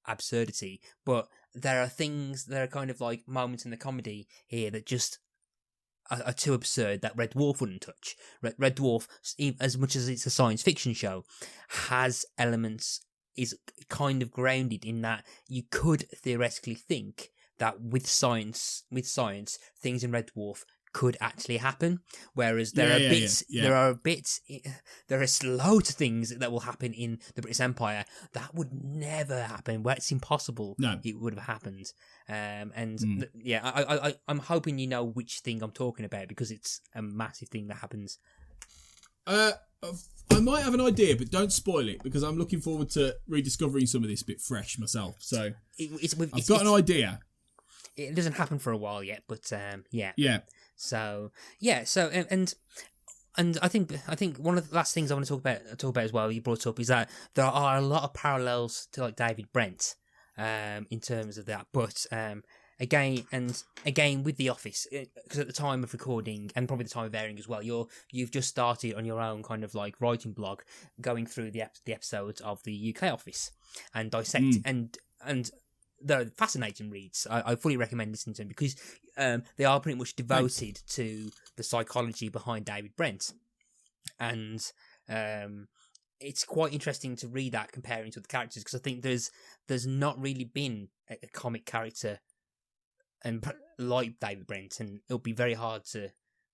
absurdity. But there are kind of like moments in the comedy here that just are too absurd that Red Dwarf wouldn't touch. Red Dwarf, as much as it's a science fiction show, has elements, is kind of grounded in that you could theoretically think that with science, things in Red Dwarf could actually happen. Whereas there are loads of things that will happen in the Brittas Empire that would never happen. Where it's impossible, it would have happened. I'm hoping you know which thing I'm talking about because it's a massive thing that happens. I might have an idea, but don't spoil it because I'm looking forward to rediscovering some of this bit fresh myself. So I've got an idea. It doesn't happen for a while yet, but yeah. So and I think one of the last things I want to talk about as well, you brought up, is that there are a lot of parallels to like David Brent, in terms of that. But again with The Office, because at the time of recording and probably the time of airing as well, you've just started on your own kind of like writing blog, going through the episodes of the UK Office and dissect and they're fascinating reads. I fully recommend listening to them because they are pretty much devoted to the psychology behind David Brent, and it's quite interesting to read that comparing to the characters, because I think there's not really been a comic character and like David Brent, and it'll be very hard to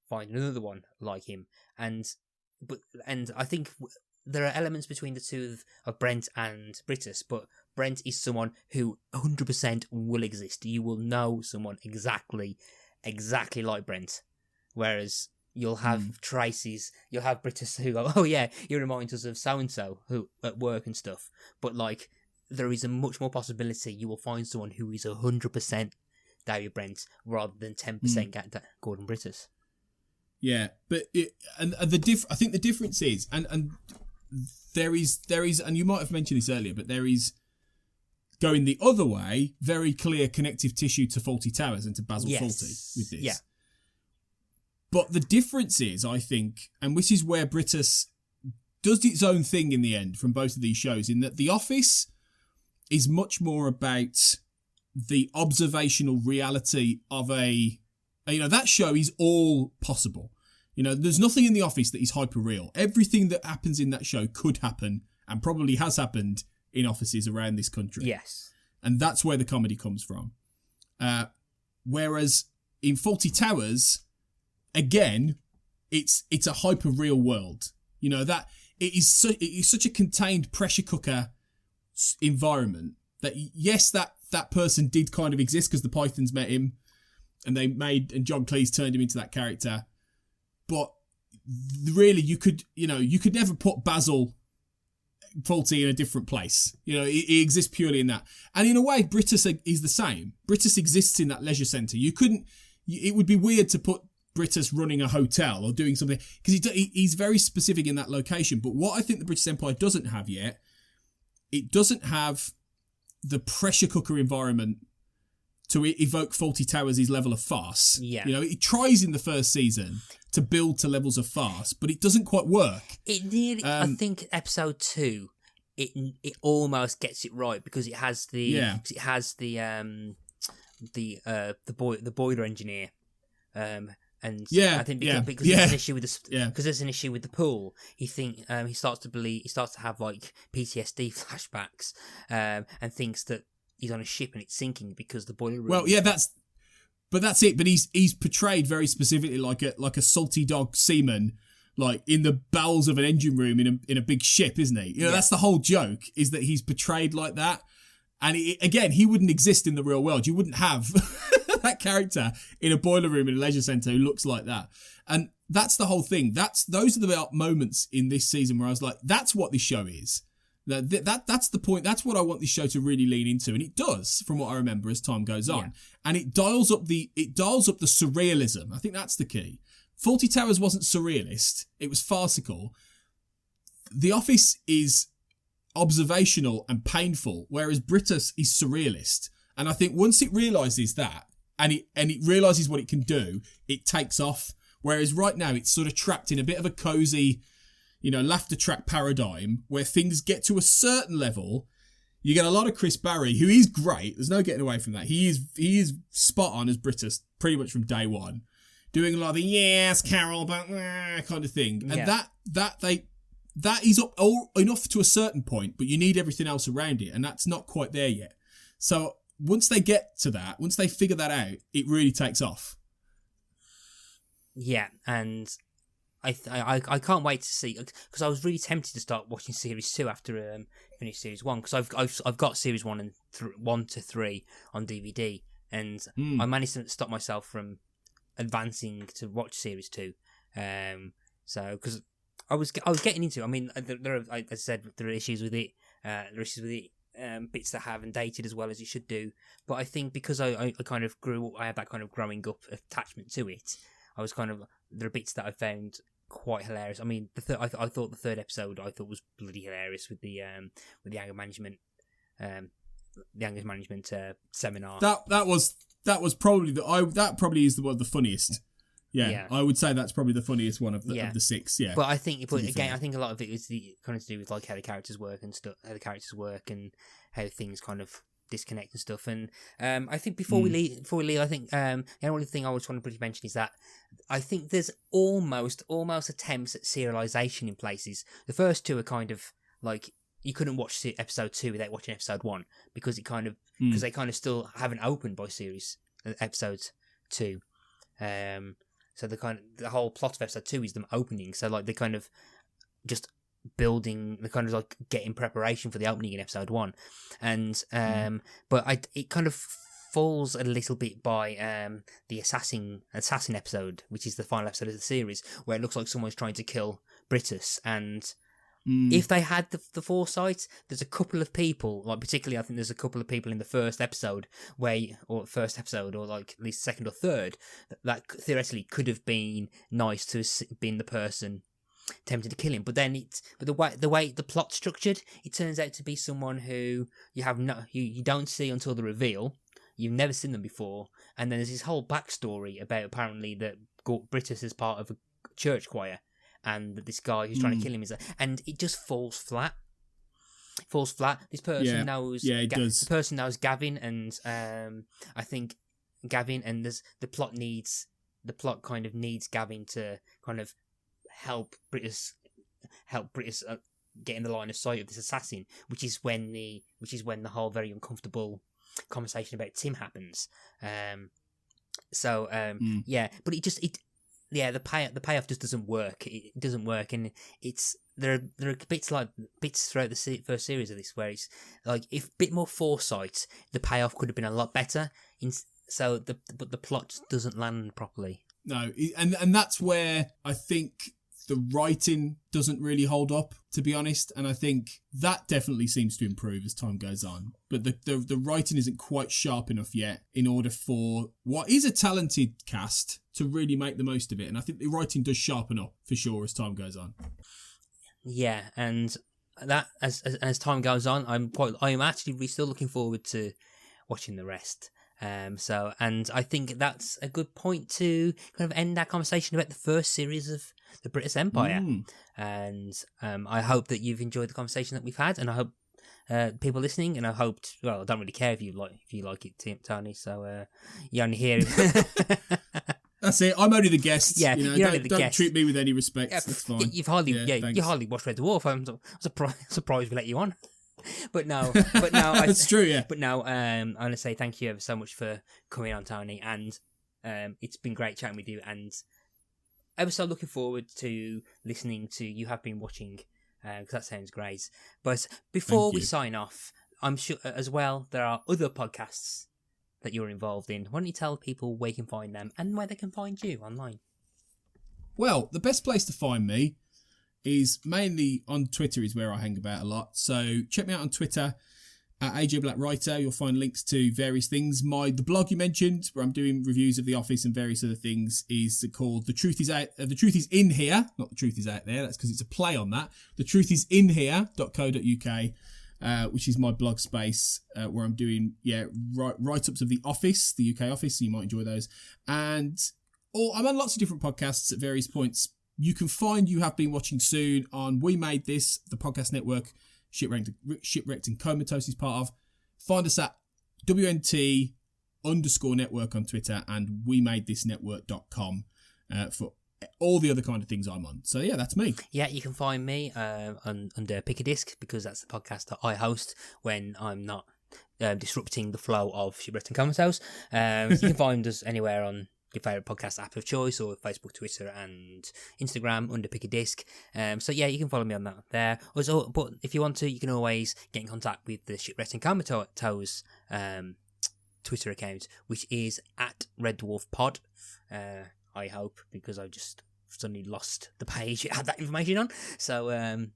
find another one like him. And I think there are elements between the two of Brent and Brittas, but Brent is someone who 100% will exist. You will know someone exactly like Brent. Whereas you'll have traces, you'll have Brittas who go, oh yeah, he reminds us of so-and-so who at work and stuff. But like, there is a much more possibility you will find someone who is 100% David Brent rather than 10% Gordon Brittas. Yeah, but I think the difference is, and there is, and you might have mentioned this earlier, but there is, going the other way, very clear connective tissue to Fawlty Towers and to Basil Fawlty with this. Yeah. But the difference is, I think, and this is where Brittas does its own thing in the end from both of these shows, in that The Office is much more about the observational reality of that show is all possible. There's nothing in The Office that is hyper real. Everything that happens in that show could happen and probably has happened in offices around this country. Yes. And that's where the comedy comes from. Whereas in Fawlty Towers, again, it's a hyper real world. That it is such a contained pressure cooker environment that yes, that person did kind of exist because the Pythons met him and John Cleese turned him into that character. But really, you could never put Basil Fawlty in a different place. He exists purely in that. And in a way, Brittas is the same. Brittas exists in that leisure centre. It would be weird to put Brittas running a hotel or doing something, because he's very specific in that location. But what I think the Brittas Empire doesn't have yet, it doesn't have the pressure cooker environment to evoke Fawlty Towers' level of farce. Yeah. It tries in the first season to build to levels of farce, but it doesn't quite work. It nearly, I think episode 2, it almost gets it right, because it has the boiler engineer, and And Yeah, I think yeah, because yeah. there's an issue with Yeah. because there's an issue with the pool. He starts to have like PTSD flashbacks, and thinks that he's on a ship and it's sinking because the boiler room. Well, yeah, that's it. But he's portrayed very specifically like a salty dog seaman, like in the bowels of an engine room in a big ship, isn't he? You know, that's the whole joke, is that he's portrayed like that. And again, he wouldn't exist in the real world. You wouldn't have that character in a boiler room in a leisure centre who looks like that. And that's the whole thing. Those are the moments in this season where I was like, that's what this show is. That's the point. That's what I want this show to really lean into, and it does, from what I remember, as time goes on. And it dials up the surrealism. I think that's the key. Fawlty Towers wasn't surrealist; it was farcical. The Office is observational and painful, whereas Brittas is surrealist. And I think once it realises that, and it realises what it can do, it takes off. Whereas right now it's sort of trapped in a bit of a cosy, laughter track paradigm where things get to a certain level. You get a lot of Chris Barrie, who is great. There's no getting away from that. He is spot on as Brittas pretty much from day one, doing a lot of the yes, Carol, but kind of thing. And that is up enough to a certain point, but you need everything else around it, and that's not quite there yet. So once they get to that, once they figure that out, it really takes off. Yeah, and I can't wait to see, because I was really tempted to start watching series 2 after finish series 1, because I've got series 1 and 1 to 3 on DVD, and I managed to stop myself from advancing to watch series 2. So because I was getting into it. I mean, there are, like I said, there are issues with it. Bits that haven't dated as well as it should do. But I think because I kind of I had that kind of growing up attachment to it. There are bits that I found quite hilarious. I mean, I thought the third episode was bloody hilarious with the anger management, seminar. That was probably that probably is the funniest. Yeah, I would say that's probably the funniest one of the 6. Yeah, but I think, I think a lot of it is kind of to do with like how the characters work and stuff, how things kind of disconnect and stuff. And I think before we leave, I think the only thing I was trying to briefly mention is that I think there's almost attempts at serialization in places. The first 2 are kind of like you couldn't watch episode 2 without watching episode 1 because because they kind of still haven't opened by series episodes 2. So the whole plot of episode 2 is them opening. So like they kind of just building, they kind of like getting preparation for the opening in episode 1, and but it kind of falls a little bit by the assassin episode, which is the final episode of the series, where it looks like someone's trying to kill Brittas, and if they had the foresight, there's a couple of people, like particularly I think there's a couple of people in the first episode or like at least second or third, that theoretically could have been nice to have been the person tempted to kill him. But then the way the plot's structured, it turns out to be someone who you don't see until the reveal. You've never seen them before, and then there's this whole backstory about apparently that Brittas is part of a church choir, and that this guy who's trying to kill him and it just falls flat. This person knows. Yeah, it does. The person knows Gavin, and I think Gavin, and the plot kind of needs Gavin to kind of help Brittas get in the line of sight of this assassin, which is when the whole very uncomfortable conversation about Tim happens. But the payoff just doesn't work. It doesn't work, and there are bits throughout the first series of this where it's like, if a bit more foresight, the payoff could have been a lot better. But the plot doesn't land properly. No, and that's where I think the writing doesn't really hold up, to be honest, and I think that definitely seems to improve as time goes on. But the writing isn't quite sharp enough yet in order for what is a talented cast to really make the most of it. And I think the writing does sharpen up for sure as time goes on. Yeah, and that as time goes on, I'm actually still looking forward to watching the rest. And I think that's a good point to kind of end our conversation about the first series of the Brittas Empire. And I hope that you've enjoyed the conversation that we've had, and I hope people listening, and I hoped, well, I don't really care if you like it, Tony, so you only hear it. That's it. I'm only the guest. Yeah, you know, you're only the don't guest. treat me with any respect. Yeah, That's fine. You've hardly, thanks. you hardly watched Red Dwarf. I'm surprised we let you on. But no, That's true. Yeah. But no, I want to say thank you ever so much for coming on, Tony, and it's been great chatting with you, and ever so looking forward to listening to You Have Been Watching, because that sounds great. But before we sign off, I'm sure as well there are other podcasts that you're involved in. Why don't you tell people where you can find them and where they can find you online? Well, the best place to find me is mainly on Twitter, is where I hang about a lot. So check me out on Twitter at AJ Black Writer. You'll find links to various things. The blog you mentioned, where I'm doing reviews of The Office and various other things, is called The Truth Is In Here. Not The Truth Is Out There. That's because it's a play on that. The Truth Is In Here.co.uk, which is my blog space where I'm doing write-ups of The Office, the UK Office. So you might enjoy those. And I'm on lots of different podcasts at various points. You can find You Have Been Watching soon on We Made This, the podcast network Shipwrecked and Comatose is part of. Find us at WNT_network on Twitter and WeMadeThisNetwork.com for all the other kind of things I'm on. So yeah, that's me. Yeah, you can find me under Pick a Disc, because that's the podcast that I host when I'm not disrupting the flow of Shipwrecked and Comatose. So you can find us anywhere on your favourite podcast app of choice, or Facebook, Twitter and Instagram under Pick a Disc. So yeah, you can follow me on that there. Also, but if you want to, you can always get in contact with the Shipwrecked and Comatose Twitter account, which is at Red Dwarf Pod. I hope, because I just suddenly lost the page it had that information on. So I'm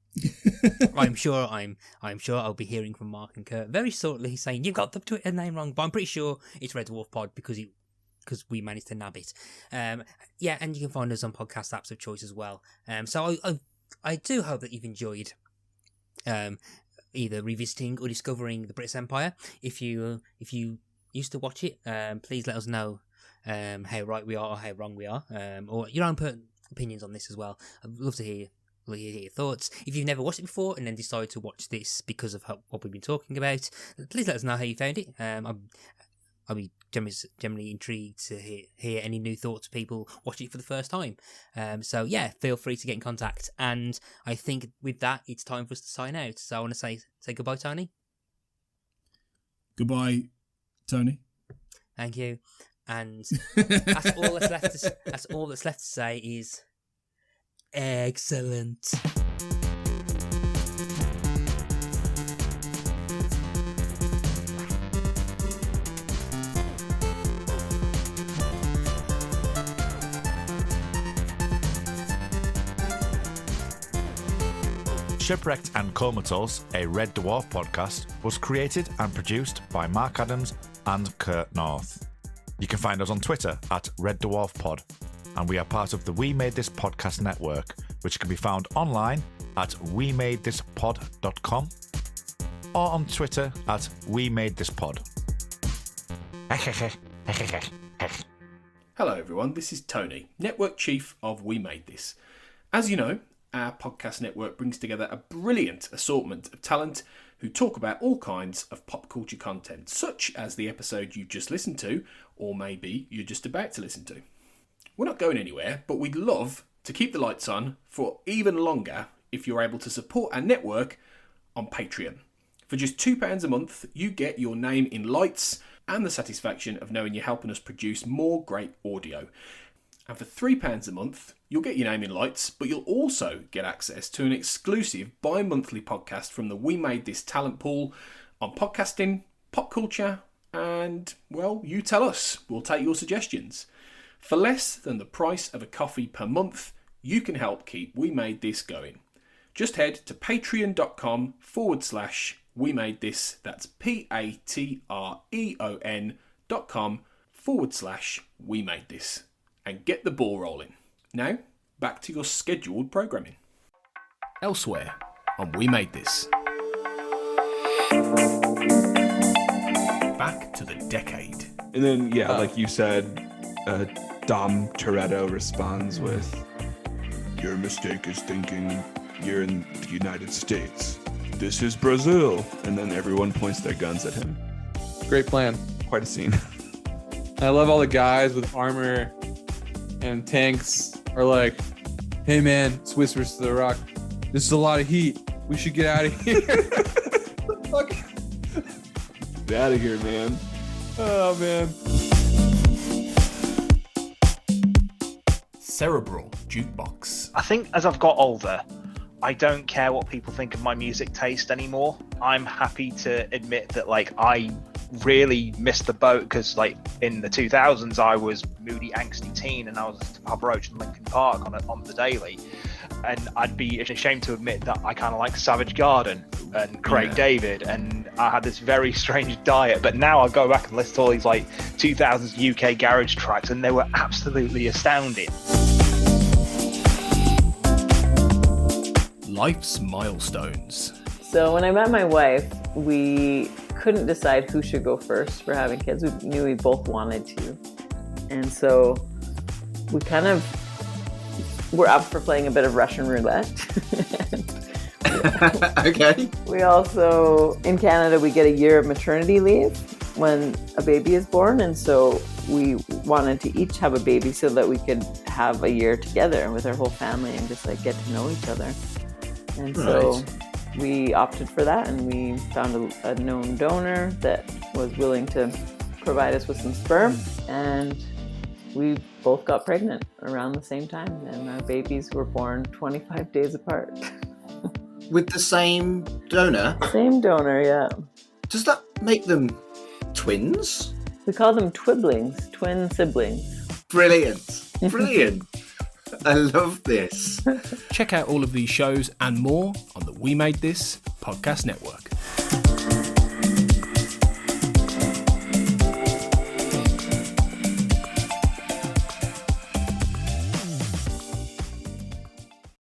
sure I'll be hearing from Mark and Kurt very shortly saying you've got the Twitter name wrong, but I'm pretty sure it's Red Dwarf Pod because we managed to nab it. And you can find us on podcast apps of choice as well. So I do hope that you've enjoyed either revisiting or discovering the Brittas Empire. If you used to watch it, please let us know how right we are or how wrong we are, or your own opinions on this as well. I'd love to hear your thoughts. If you've never watched it before and then decided to watch this because of what we've been talking about, please let us know how you found it. I'll be generally intrigued to hear any new thoughts of people watching it for the first time. So yeah, feel free to get in contact. And I think with that, it's time for us to sign out. So I want to say goodbye, Tony. Goodbye, Tony. Thank you. And that's all that's left to say is excellent. Shipwrecked and Comatose, a Red Dwarf podcast, was created and produced by Mark Adams and Kurt North. You can find us on Twitter at Red Dwarf Pod, and we are part of the We Made This podcast network, which can be found online at wemadethispod.com or on Twitter at wemadethispod. Hello everyone, this is Tony, Network Chief of We Made This. As you know, our podcast network brings together a brilliant assortment of talent who talk about all kinds of pop culture content, such as the episode you just listened to, or maybe you're just about to listen to. We're not going anywhere, but we'd love to keep the lights on for even longer if you're able to support our network on Patreon. For just £2 a month, you get your name in lights and the satisfaction of knowing you're helping us produce more great audio. And for £3 a month, you'll get your name in lights, but you'll also get access to an exclusive bi-monthly podcast from the We Made This talent pool on podcasting, pop culture, and, well, you tell us. We'll take your suggestions. For less than the price of a coffee per month, you can help keep We Made This going. Just head to patreon.com/We Made This. That's patreon.com/We Made This. And get the ball rolling. Now, back to your scheduled programming. Elsewhere on We Made This. Back to the decade. And then, like you said, Dom Toretto responds with, "Your mistake is thinking you're in the United States. This is Brazil." And then everyone points their guns at him. Great plan. Quite a scene. I love all the guys with armor and tanks are like, "Hey man, it's Whispers to the Rock. This is a lot of heat. We should get out of here." Fuck. Get out of here, man. Oh man. Cerebral Jukebox. I think as I've got older, I don't care what people think of my music taste anymore. I'm happy to admit that, like, I really missed the boat because, like, in the 2000s, I was moody, angsty teen, and I was to Papa Roach and Linkin Park on the daily. And I'd be ashamed to admit that I kind of like Savage Garden and Craig David, and I had this very strange diet. But now I go back and listen to all these like 2000s UK garage tracks, and they were absolutely astounding. Life's milestones. So when I met my wife, we couldn't decide who should go first for having kids. We knew we both wanted to. And so we kind of were up for playing a bit of Russian roulette. Okay. We also, in Canada, we get a year of maternity leave when a baby is born. And so we wanted to each have a baby so that we could have a year together with our whole family and just like get to know each other. And so we opted for that, and we found a known donor that was willing to provide us with some sperm, and we both got pregnant around the same time, and our babies were born 25 days apart. With the same donor? Same donor, yeah. Does that make them twins? We call them twiblings, twin siblings. Brilliant. Brilliant. I love this. Check out all of these shows and more on the We Made This podcast network.